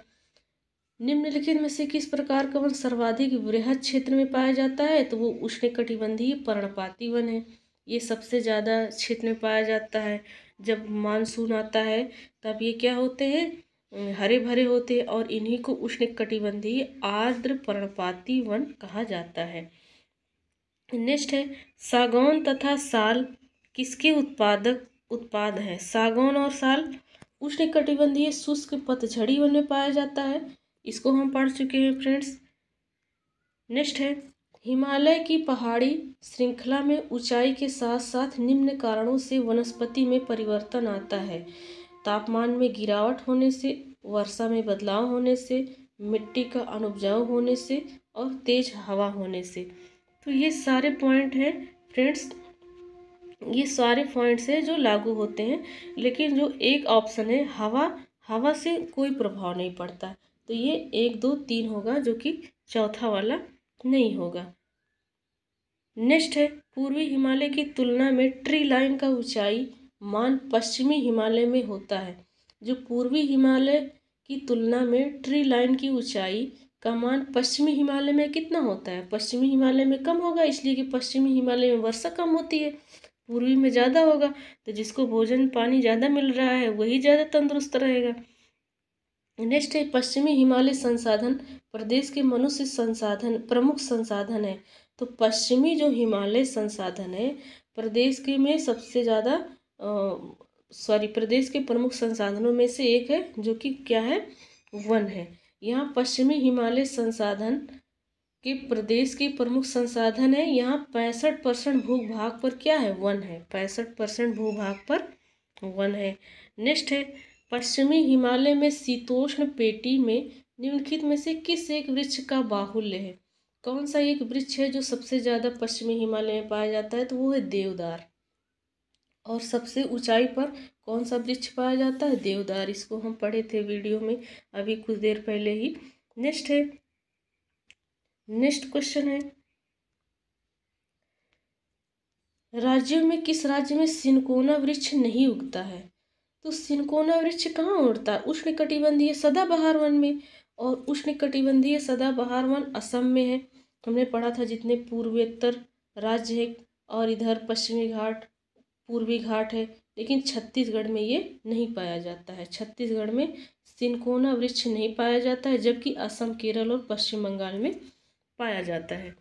निम्नलिखित में से किस प्रकार का वन सर्वाधिक वृहद क्षेत्र में पाया जाता है, तो वो उष्णकटिबंधीय पर्णपाती वन है। ये सबसे ज़्यादा क्षेत्र में पाया जाता है। जब मानसून आता है तब ये क्या होते हैं, हरे भरे होते हैं, और इन्हीं को उष्णकटिबंधीय आर्द्र पर्णपाती वन कहा जाता है। नेक्स्ट है, सागौन तथा साल किसके उत्पाद है। सागौन और साल उष्णकटिबंधीय शुष्क पतझड़ी वन में पाया जाता है। इसको हम पढ़ चुके हैं फ्रेंड्स। नेक्स्ट है, हिमालय की पहाड़ी श्रृंखला में ऊंचाई के साथ साथ निम्न कारणों से वनस्पति में परिवर्तन आता है। तापमान में गिरावट होने से, वर्षा में बदलाव होने से, मिट्टी का अनुपजाऊ होने से और तेज हवा होने से। तो ये सारे पॉइंट हैं फ्रेंड्स, ये सारे पॉइंट्स हैं जो लागू होते हैं। लेकिन जो एक ऑप्शन है हवा से कोई प्रभाव नहीं पड़ता, तो ये 1, 2, 3 होगा, जो कि चौथा वाला नहीं होगा। नेक्स्ट है, पूर्वी हिमालय की तुलना में ट्री लाइन का ऊंचाई मान पश्चिमी हिमालय में होता है। जो पूर्वी हिमालय की तुलना में ट्री लाइन की ऊंचाई का मान पश्चिमी हिमालय में कितना होता है? पश्चिमी हिमालय में कम होगा, इसलिए कि पश्चिमी हिमालय में वर्षा कम होती है, पूर्वी में ज़्यादा होगा। तो जिसको भोजन पानी ज़्यादा मिल रहा है वही ज़्यादा तंदुरुस्त रहेगा। नेक्स्ट है, पश्चिमी हिमालय संसाधन प्रदेश के मनुष्य संसाधन प्रमुख संसाधन है। तो पश्चिमी जो हिमालय संसाधन है प्रदेश के में सबसे ज़्यादा प्रदेश के प्रमुख संसाधनों में से एक है, जो कि क्या है? वन है। यहाँ पश्चिमी हिमालय संसाधन के प्रदेश के प्रमुख संसाधन है। यहाँ 65% भूभाग पर क्या है? वन है। 65% भूभाग पर वन है। नेक्स्ट है, पश्चिमी हिमालय में शीतोष्ण पेटी में निम्नलिखित में से किस एक वृक्ष का बाहुल्य है? कौन सा एक वृक्ष है जो सबसे ज़्यादा पश्चिमी हिमालय में पाया जाता है? तो वो है देवदार। और सबसे ऊंचाई पर कौन सा वृक्ष पाया जाता है? देवदार। इसको हम पढ़े थे वीडियो में अभी कुछ देर पहले ही। नेक्स्ट है, नेक्स्ट क्वेश्चन है, राज्यों में किस राज्य में सिनकोना वृक्ष नहीं उगता है? तो सिनकोना वृक्ष कहाँ उगता है? उष्णकटिबंधीय सदाबहार वन में। और उष्णकटिबंधीय सदाबहार वन असम में है। हमने पढ़ा था जितने पूर्वोत्तर राज्य है और इधर पश्चिमी घाट पूर्वी घाट है, लेकिन छत्तीसगढ़ में ये नहीं पाया जाता है। छत्तीसगढ़ में सिनकोना वृक्ष नहीं पाया जाता है, जबकि असम, केरल और पश्चिम बंगाल में पाया जाता है।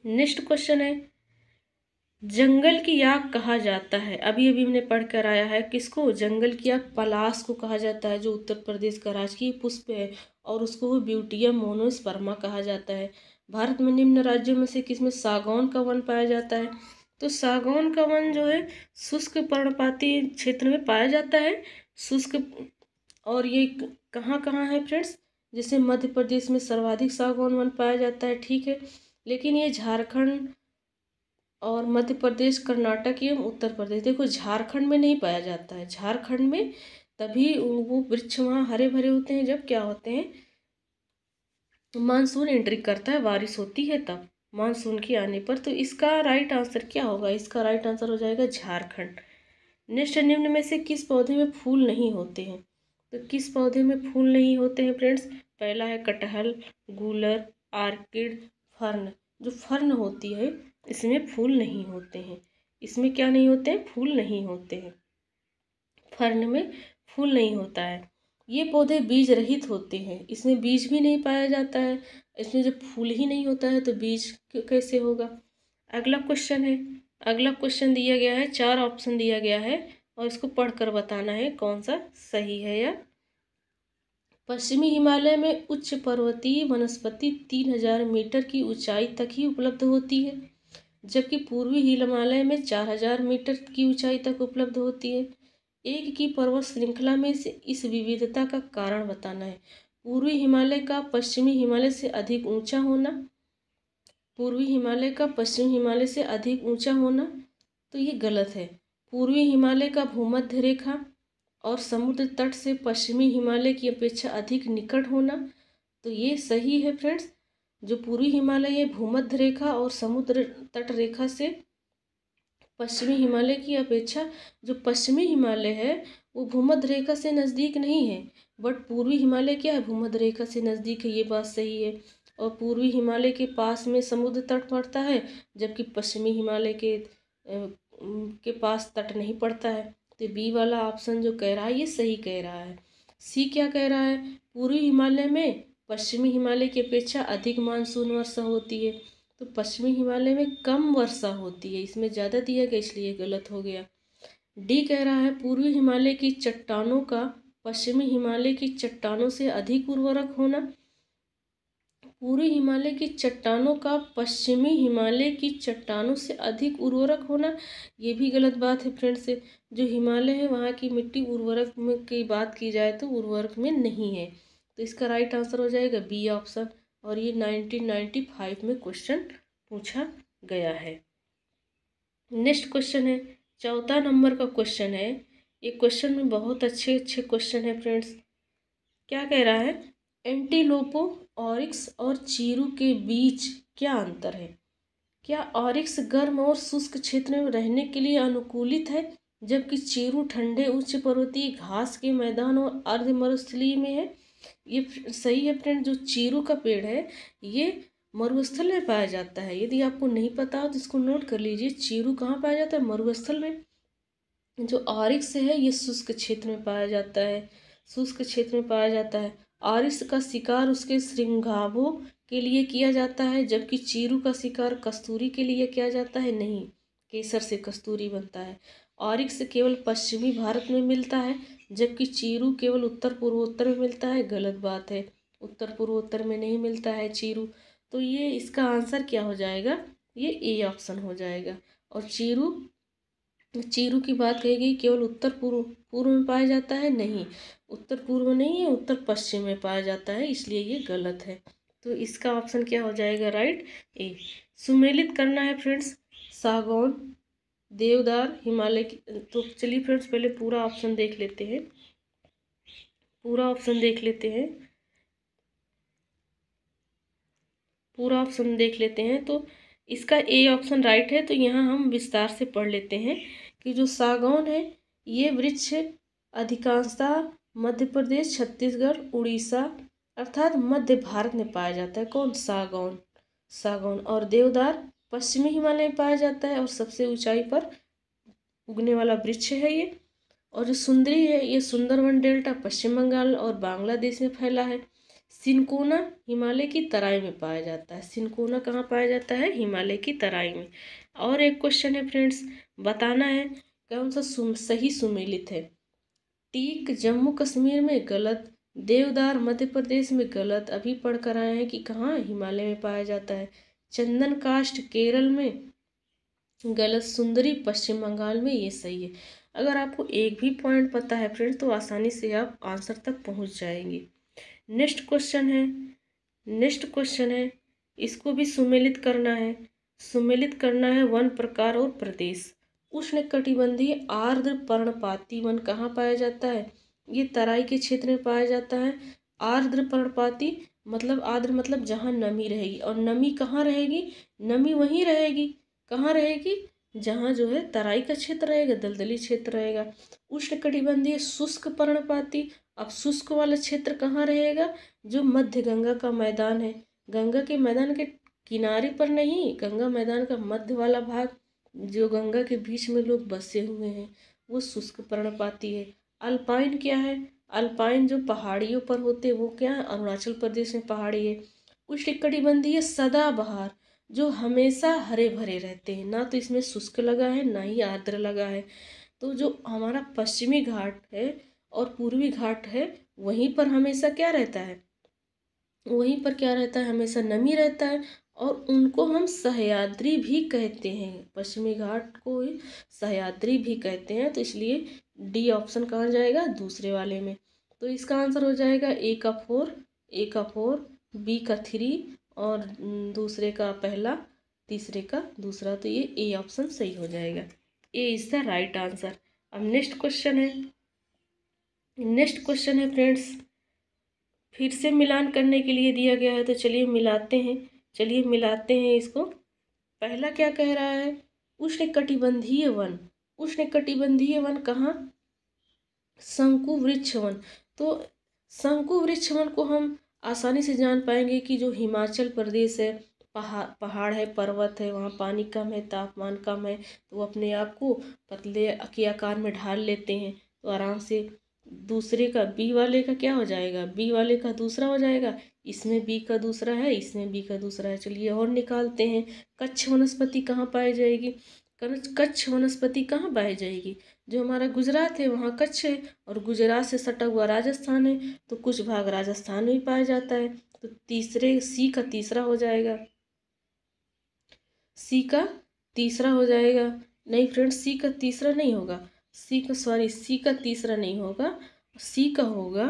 नेक्स्ट क्वेश्चन है, जंगल की आग कहा जाता है, अभी अभी हमने पढ़ कर आया है, किसको? जंगल की आग पलाश को कहा जाता है, जो उत्तर प्रदेश का राजकीय पुष्प है, और उसको ब्यूटियम मोनोस्पर्मा कहा जाता है। भारत में निम्न राज्यों में से किसमें सागौन का वन पाया जाता है? तो सागौन का वन जो है शुष्क पर्णपाती क्षेत्र में पाया जाता है। शुष्क, और ये कहाँ कहाँ है फ्रेंड्स? जैसे मध्य प्रदेश में सर्वाधिक सागौन वन पाया जाता है, ठीक है, लेकिन ये झारखंड और मध्य प्रदेश, कर्नाटक एवं उत्तर प्रदेश, देखो झारखंड में नहीं पाया जाता है। झारखंड में तभी वो वृक्ष वहाँ हरे भरे होते हैं जब क्या होते हैं? मानसून एंट्री करता है, बारिश होती है तब, मानसून के आने पर। तो इसका राइट आंसर क्या होगा? इसका राइट आंसर हो जाएगा झारखंड। नेक्स्ट, निम्न में से किस पौधे में फूल नहीं होते हैं? तो किस पौधे में फूल नहीं होते हैं फ्रेंड्स? पहला है कटहल, गूलर, आर्किड, फर्न। जो फर्न होती है इसमें फूल नहीं होते हैं। इसमें क्या नहीं होते हैं? फूल नहीं होते हैं। फर्न में फूल नहीं होता है। ये पौधे बीज रहित होते हैं, इसमें बीज भी नहीं पाया जाता है। इसमें जब फूल ही नहीं होता है तो बीज कैसे होगा? अगला क्वेश्चन है, अगला क्वेश्चन दिया गया है, 4 ऑप्शन दिया गया है और इसको पढ़कर बताना है कौन सा सही है। या पश्चिमी हिमालय में उच्च पर्वतीय वनस्पति 3000 मीटर की ऊंचाई तक ही उपलब्ध होती है, जबकि पूर्वी हिमालय में 4000 मीटर की ऊंचाई तक उपलब्ध होती है। एक की पर्वत श्रृंखला में से इस विविधता का कारण बताना है। पूर्वी हिमालय का पश्चिमी हिमालय से अधिक ऊंचा होना, पूर्वी हिमालय का पश्चिमी हिमालय से अधिक ऊंचा होना, तो ये गलत है। पूर्वी हिमालय का भूमध्य रेखा और समुद्र तट से पश्चिमी हिमालय की अपेक्षा अधिक निकट होना, तो ये सही है फ्रेंड्स। जो पूर्वी हिमालय है भूमध्य रेखा और समुद्र तट रेखा से पश्चिमी हिमालय की अपेक्षा जो पश्चिमी हिमालय है वो भूमध्य रेखा से नज़दीक नहीं है, बट पूर्वी हिमालय क्या है? भूमध्य रेखा से नज़दीक है, ये बात सही है। और पूर्वी हिमालय के पास में समुद्र तट पड़ता है, जबकि पश्चिमी हिमालय के पास तट नहीं पड़ता है। तो बी वाला ऑप्शन जो कह रहा है ये सही कह रहा है। सी क्या कह रहा है? पूर्वी हिमालय में पश्चिमी हिमालय की अपेक्षा अधिक मानसून वर्षा होती है, तो पश्चिमी हिमालय में कम वर्षा होती है, इसमें ज़्यादा दिया गया इसलिए गलत हो गया। डी कह रहा है पूर्वी हिमालय की चट्टानों का पश्चिमी हिमालय की चट्टानों से अधिक उर्वरक होना, पूर्वी हिमालय की चट्टानों का पश्चिमी हिमालय की चट्टानों से अधिक उर्वरक होना, ये भी गलत बात है फ्रेंड्स। जो हिमालय है वहाँ की मिट्टी उर्वरक में की बात की जाए तो उर्वरक में नहीं है, तो इसका राइट आंसर हो जाएगा बी ऑप्शन। और ये 1995 में क्वेश्चन पूछा गया है। नेक्स्ट क्वेश्चन है, 14 नंबर का क्वेश्चन है। ये क्वेश्चन में बहुत अच्छे अच्छे क्वेश्चन है फ्रेंड्स। क्या कह रहा है? एंटीलोपों ऑरिक्स और चीरू के बीच क्या अंतर है? क्या ऑरिक्स गर्म और शुष्क क्षेत्र में रहने के लिए अनुकूलित है, जबकि चीरू ठंडे उच्च पर्वतीय घास के मैदान और अर्ध मरुस्थलीय में है? ये सही है फ्रेंड। जो चीरू का पेड़ है ये मरुस्थल में पाया जाता है। यदि आपको नहीं पता हो तो इसको नोट कर लीजिए। चीरू कहाँ पाया जाता है? मरुस्थल में। जो ऑरिक्स है ये शुष्क क्षेत्र में पाया जाता है, शुष्क क्षेत्र में पाया जाता है। ऑरिक्स का शिकार उसके श्रृंगाभों के लिए किया जाता है, जबकि चीरू का शिकार कस्तूरी के लिए किया जाता है। नहीं, केसर से कस्तूरी बनता है। ऑरिक्स केवल पश्चिमी भारत में मिलता है, जबकि चीरू केवल उत्तर पूर्वोत्तर में मिलता है। गलत बात है, उत्तर पूर्वोत्तर में नहीं मिलता है चीरू। तो ये इसका आंसर क्या हो जाएगा? ये ए ऑप्शन हो जाएगा। और चीरू की बात कही गई केवल उत्तर पूर्व में पाया जाता है। नहीं, उत्तर पूर्व नहीं है, उत्तर पश्चिम में पाया जाता है, इसलिए ये गलत है। तो इसका ऑप्शन क्या हो जाएगा? राइट, ए। सुमेलित करना है फ्रेंड्स, सागौन, देवदार, हिमालय की। तो चलिए फ्रेंड्स पहले पूरा ऑप्शन देख लेते हैं, पूरा ऑप्शन देख लेते हैं, पूरा ऑप्शन देख लेते हैं। तो इसका ए ऑप्शन राइट है। तो यहाँ हम विस्तार से पढ़ लेते हैं कि जो सागौन है ये वृक्ष अधिकांशतः मध्य प्रदेश, छत्तीसगढ़, उड़ीसा अर्थात मध्य भारत में पाया जाता है। कौन? सागौन। सागौन। और देवदार पश्चिमी हिमालय में पाया जाता है और सबसे ऊंचाई पर उगने वाला वृक्ष है ये। और जो सुंदरी है ये सुंदरवन डेल्टा पश्चिम बंगाल और बांग्लादेश में फैला है। सिनकोना हिमालय की तराई में पाया जाता है। सिनकोना कहाँ पाया जाता है? हिमालय की तराई में। और एक क्वेश्चन है फ्रेंड्स, बताना है कौन सा सही सुमेलित है। टीक जम्मू कश्मीर में गलत, देवदार मध्य प्रदेश में गलत, अभी पढ़ कर आए हैं कि कहाँ? हिमालय में पाया जाता है। चंदन काष्ठ केरल में गलत, सुंदरी पश्चिम बंगाल में, ये सही है। अगर आपको एक भी पॉइंट पता है फ्रेंड्स तो आसानी से आप आंसर तक पहुंच जाएंगे। नेक्स्ट क्वेश्चन है, नेक्स्ट क्वेश्चन है, इसको भी सुमेलित करना है। सुमेलित करना है वन प्रकार और प्रदेश। उष्णकटिबंधीय आर्द्र पर्णपाती वन कहाँ पाया जाता है? ये तराई के क्षेत्र में पाया जाता है। आर्द्र पर्णपाती मतलब आर्द्र मतलब जहाँ नमी रहेगी, और नमी कहाँ रहेगी? नमी वहीं रहेगी, कहाँ रहेगी? जहाँ जो है तराई का क्षेत्र रहेगा, दलदली क्षेत्र रहेगा। उष्णकटिबंधीय शुष्क पर्णपाती, अब शुष्क वाला क्षेत्र कहाँ रहेगा? जो मध्य गंगा का मैदान है, गंगा के मैदान के किनारे पर नहीं, गंगा मैदान का मध्य वाला भाग जो गंगा के बीच में लोग बसे हुए हैं वो शुष्क पर्णपाती है। अल्पाइन क्या है? अल्पाइन जो पहाड़ियों पर होते हैं वो क्या है? अरुणाचल प्रदेश में पहाड़ी है। उष्णकटिबंधीय सदाबहार जो हमेशा हरे भरे रहते हैं, ना तो इसमें शुष्क लगा है ना ही आर्द्र लगा है। तो जो हमारा पश्चिमी घाट है और पूर्वी घाट है वहीं पर हमेशा क्या रहता है? वहीं पर क्या रहता है? हमेशा नमी रहता है। और उनको हम सह्याद्री भी कहते हैं, पश्चिमी घाट को सह्याद्री भी कहते हैं। तो इसलिए डी ऑप्शन कहाँ जाएगा? दूसरे वाले में। तो इसका आंसर हो जाएगा ए का 4, ए का 4, बी का 3 और दूसरे का पहला, तीसरे का दूसरा। तो ये ए ऑप्शन सही हो जाएगा। ए इज द राइट आंसर। अब नेक्स्ट क्वेश्चन है, नेक्स्ट क्वेश्चन है फ्रेंड्स, फिर से मिलान करने के लिए दिया गया है। तो चलिए मिलाते हैं, चलिए मिलाते हैं इसको। पहला क्या कह रहा है? उष्णकटिबंधीय वन। उष्णकटिबंधीय वन कहाँ? शंकु वृक्ष वन। तो शंकु वृक्ष वन को हम आसानी से जान पाएंगे कि जो हिमाचल प्रदेश है, पहाड़ है, पर्वत है, वहाँ पानी कम है, तापमान कम है, तो वो अपने आप को पतले के आकार में ढाल लेते हैं। तो आराम से दूसरे का, बी वाले का क्या हो जाएगा? बी वाले का दूसरा हो जाएगा। इसमें बी का दूसरा है, इसमें बी का दूसरा है। चलिए और निकालते हैं। कच्छ वनस्पति कहाँ पाई जाएगी? कच्छ वनस्पति कहाँ पाई जाएगी? जो हमारा गुजरात है वहाँ कच्छ है, और गुजरात से सटा हुआ राजस्थान है, तो कुछ भाग राजस्थान में पाया जाता है। तो तीसरे, सी का तीसरा हो जाएगा, सी का तीसरा हो जाएगा। नहीं फ्रेंड्स, सी का तीसरा नहीं होगा, सी का तीसरा नहीं होगा, सी का होगा,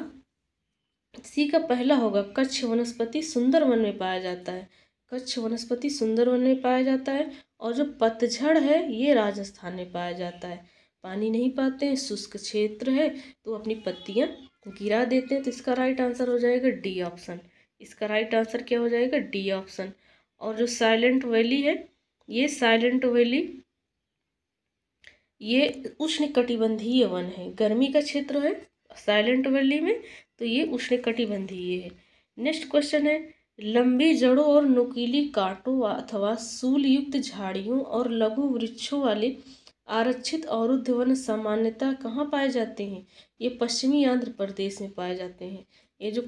सी का पहला होगा। कच्छ वनस्पति सुंदरवन में पाया जाता है, कच्छ वनस्पति सुंदरवन में पाया जाता है। और जो पतझड़ है ये राजस्थान में पाया जाता है। पानी नहीं पाते हैं, शुष्क क्षेत्र है, तो अपनी पत्तियां गिरा देते हैं। तो इसका राइट आंसर हो जाएगा डी ऑप्शन। इसका राइट आंसर क्या हो जाएगा, डी ऑप्शन। और जो साइलेंट वैली है, ये साइलेंट वैली ये उष्णकटिबंधीय वन है, गर्मी का क्षेत्र है साइलेंट वैली में, तो ये उष्णकटिबंधीय है। नेक्स्ट क्वेश्चन है, लंबी जड़ों और नुकीली कांटों अथवा सूल युक्त झाड़ियों और लघु वृक्षों वाले आरक्षित अवरुद्ध वन सामान्यतः कहाँ पाए जाते हैं? ये पश्चिमी आंध्र प्रदेश में पाए जाते हैं। ये जो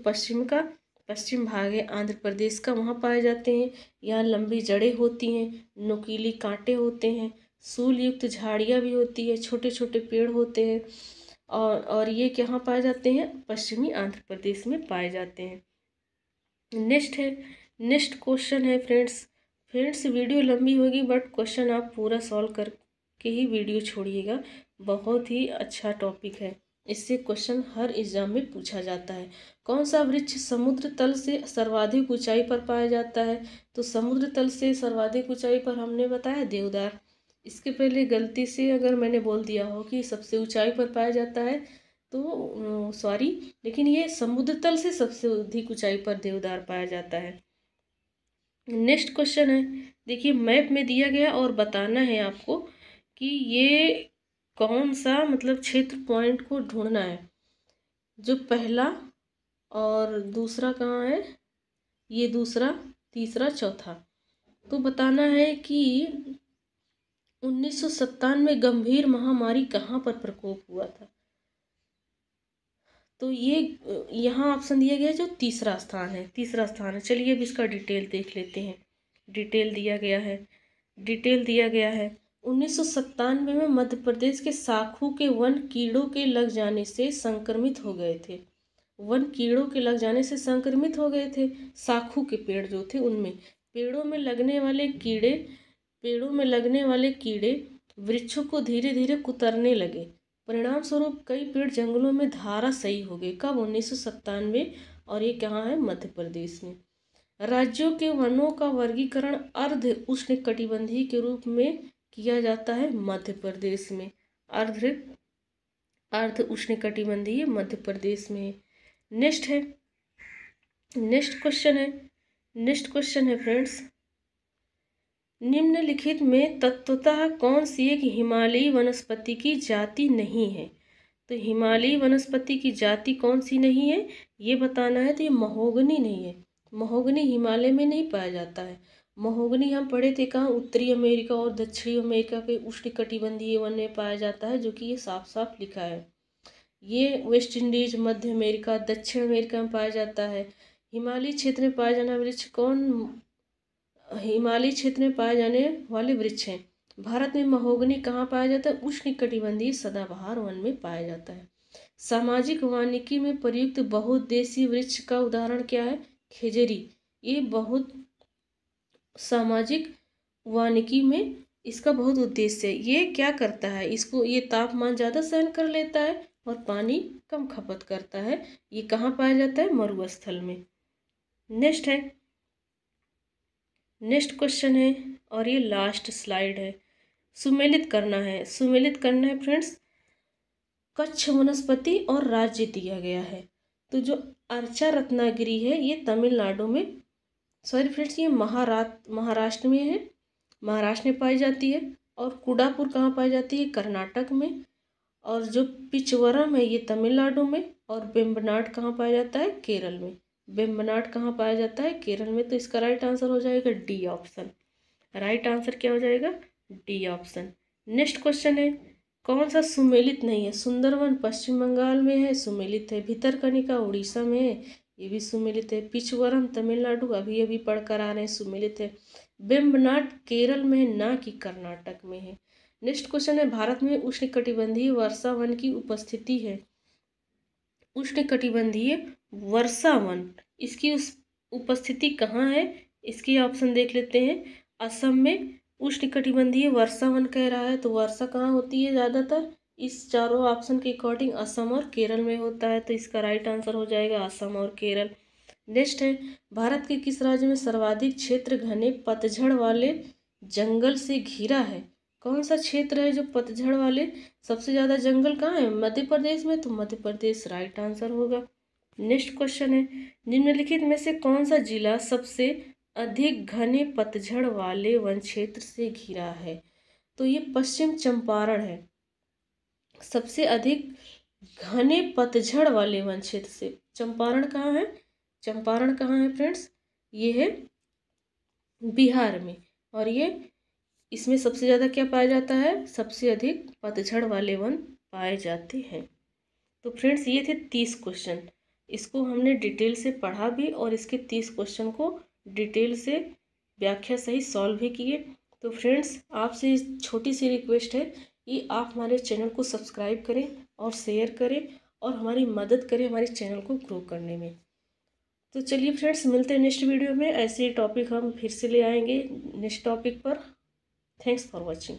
पश्चिम भाग है आंध्र प्रदेश का, वहाँ पाए जाते हैं। यहाँ लंबी जड़ें होती हैं, नुकीली कांटे होते हैं, सूल युक्त झाड़ियाँ भी होती है, छोटे छोटे पेड़ होते हैं, और ये कहाँ पाए जाते हैं? पश्चिमी आंध्र प्रदेश में पाए जाते हैं। नेक्स्ट क्वेश्चन है फ्रेंड्स वीडियो लंबी होगी बट क्वेश्चन आप पूरा सॉल्व करके ही वीडियो छोड़िएगा। बहुत ही अच्छा टॉपिक है, इससे क्वेश्चन हर एग्जाम में पूछा जाता है। कौन सा वृक्ष समुद्र तल से सर्वाधिक ऊंचाई पर पाया जाता है? तो समुद्र तल से सर्वाधिक ऊंचाई पर हमने बताया देवदार। इसके पहले गलती से अगर मैंने बोल दिया हो कि सबसे ऊंचाई पर पाया जाता है तो सॉरी, लेकिन ये समुद्र तल से सबसे अधिक ऊंचाई पर देवदार पाया जाता है। नेक्स्ट क्वेश्चन है, देखिए मैप में दिया गया और बताना है आपको कि ये कौन सा मतलब क्षेत्र पॉइंट को ढूंढना है। जो पहला और दूसरा कहाँ है, ये दूसरा, तीसरा, चौथा, तो बताना है कि 1997 में गंभीर महामारी कहाँ पर प्रकोप हुआ था। तो ये यहाँ ऑप्शन दिया गया है जो तीसरा स्थान है। चलिए अब इसका डिटेल देख लेते हैं। डिटेल दिया गया है 1997 में मध्य प्रदेश के साखू के वन कीड़ों के लग जाने से संक्रमित हो गए थे। साखू के पेड़ जो थे उनमें पेड़ों में लगने वाले कीड़े वृक्षों को धीरे धीरे कुतरने लगे। परिणाम स्वरूप कई पेड़ जंगलों में धाराशायी हो गए। कब? 1997। और ये कहाँ है? मध्य प्रदेश में। राज्यों के वनों का वर्गीकरण अर्ध उष्णकटिबंधीय के रूप में किया जाता है मध्य प्रदेश में। अर्ध उष्णकटिबंधीय मध्य प्रदेश में। नेक्स्ट क्वेश्चन है फ्रेंड्स, निम्नलिखित में तत्वतः कौन सी एक हिमालयी वनस्पति की जाति नहीं है? तो हिमालयी वनस्पति की जाति कौन सी नहीं है ये बताना है। तो ये महोगनी नहीं है, महोगनी हिमालय में नहीं पाया जाता है। महोगनी हम पढ़े थे कहाँ? उत्तरी अमेरिका और दक्षिणी अमेरिका के उष्णकटिबंधीय वन में पाया जाता है, जो कि ये साफ साफ लिखा है। ये वेस्ट इंडीज, मध्य अमेरिका, दक्षिण अमेरिका में पाया जाता है। हिमालयी क्षेत्र में पाया जाना वृक्ष हिमालयी क्षेत्र में पाए जाने वाले वृक्ष हैं। भारत में महोगनी कहाँ पाया जाता है? उष्णकटिबंधीय सदाबहार वन में पाया जाता है। सामाजिक वानिकी में प्रयुक्त बहुउद्देशीय वृक्ष का उदाहरण क्या है? खेजरी। ये बहुत सामाजिक वानिकी में इसका बहुत उद्देश्य है। ये क्या करता है? ये तापमान ज़्यादा सहन कर लेता है और पानी कम खपत करता है। ये कहाँ पाया जाता है? मरुस्थल में। नेक्स्ट क्वेश्चन है और ये लास्ट स्लाइड है। सुमेलित करना है फ्रेंड्स। कच्छ वनस्पति और राज्य दिया गया है। तो जो अर्चा रत्नागिरी है ये तमिलनाडु में, सॉरी फ्रेंड्स, ये महाराष्ट्र में है, महाराष्ट्र में पाई जाती है। और कुडापुर कहाँ पाई जाती है? कर्नाटक में। और जो पिचवरम है ये तमिलनाडु में। और बेम्बनाड कहाँ पाया जाता है? केरल में। बेम्बनाड कहाँ पाया जाता है? केरल में। तो इसका राइट आंसर हो जाएगा डी ऑप्शन। राइट आंसर क्या हो जाएगा? D option. नेक्स्ट क्वेश्चन है, कौन सा सुमेलित नहीं है? सुंदरवन पश्चिम बंगाल में है, सुमेलित है। भितरकनिका उड़ीसा में है, ये भी सुमेलित है। पिचवरम तमिलनाडु अभी अभी पढ़कर आ रहे हैं, सुमेलित है। बेम्बनाड केरल में, ना कि कर्नाटक में है। नेक्स्ट क्वेश्चन है, भारत में उष्णकटिबंधीय वर्षा वन की उपस्थिति है। उष्णकटिबंधीय वर्षा वन, इसकी उपस्थिति कहाँ है? इसकी ऑप्शन देख लेते हैं। असम में उष्णकटिबंधीय वर्षा वन कह रहा है, तो वर्षा कहाँ होती है ज़्यादातर? इस चारों ऑप्शन के अकॉर्डिंग असम और केरल में होता है, तो इसका राइट आंसर हो जाएगा असम और केरल। नेक्स्ट है, भारत के किस राज्य में सर्वाधिक क्षेत्र घने पतझड़ वाले जंगल से घिरा है? कौन सा क्षेत्र है जो पतझड़ वाले सबसे ज़्यादा जंगल कहाँ है? मध्य प्रदेश में, तो मध्य प्रदेश राइट आंसर होगा। नेक्स्ट क्वेश्चन है, निम्नलिखित में से कौन सा जिला सबसे अधिक घने पतझड़ वाले वन क्षेत्र से घिरा है? तो ये पश्चिम चंपारण है, सबसे अधिक घने पतझड़ वाले वन क्षेत्र से। चंपारण कहाँ है? चंपारण कहाँ है फ्रेंड्स? ये है बिहार में, और ये इसमें सबसे ज़्यादा क्या पाया जाता है? सबसे अधिक पतझड़ वाले वन पाए जाते हैं। तो फ्रेंड्स ये थे 30 क्वेश्चन, इसको हमने डिटेल से पढ़ा भी और इसके 30 क्वेश्चन को डिटेल से व्याख्या सही सॉल्व भी किए। तो फ्रेंड्स आपसे छोटी सी रिक्वेस्ट है कि आप हमारे चैनल को सब्सक्राइब करें और शेयर करें और हमारी मदद करें हमारे चैनल को ग्रो करने में। तो चलिए फ्रेंड्स, मिलते हैं नेक्स्ट वीडियो में, ऐसे टॉपिक हम फिर से ले आएंगे नेक्स्ट टॉपिक पर। Thanks for watching.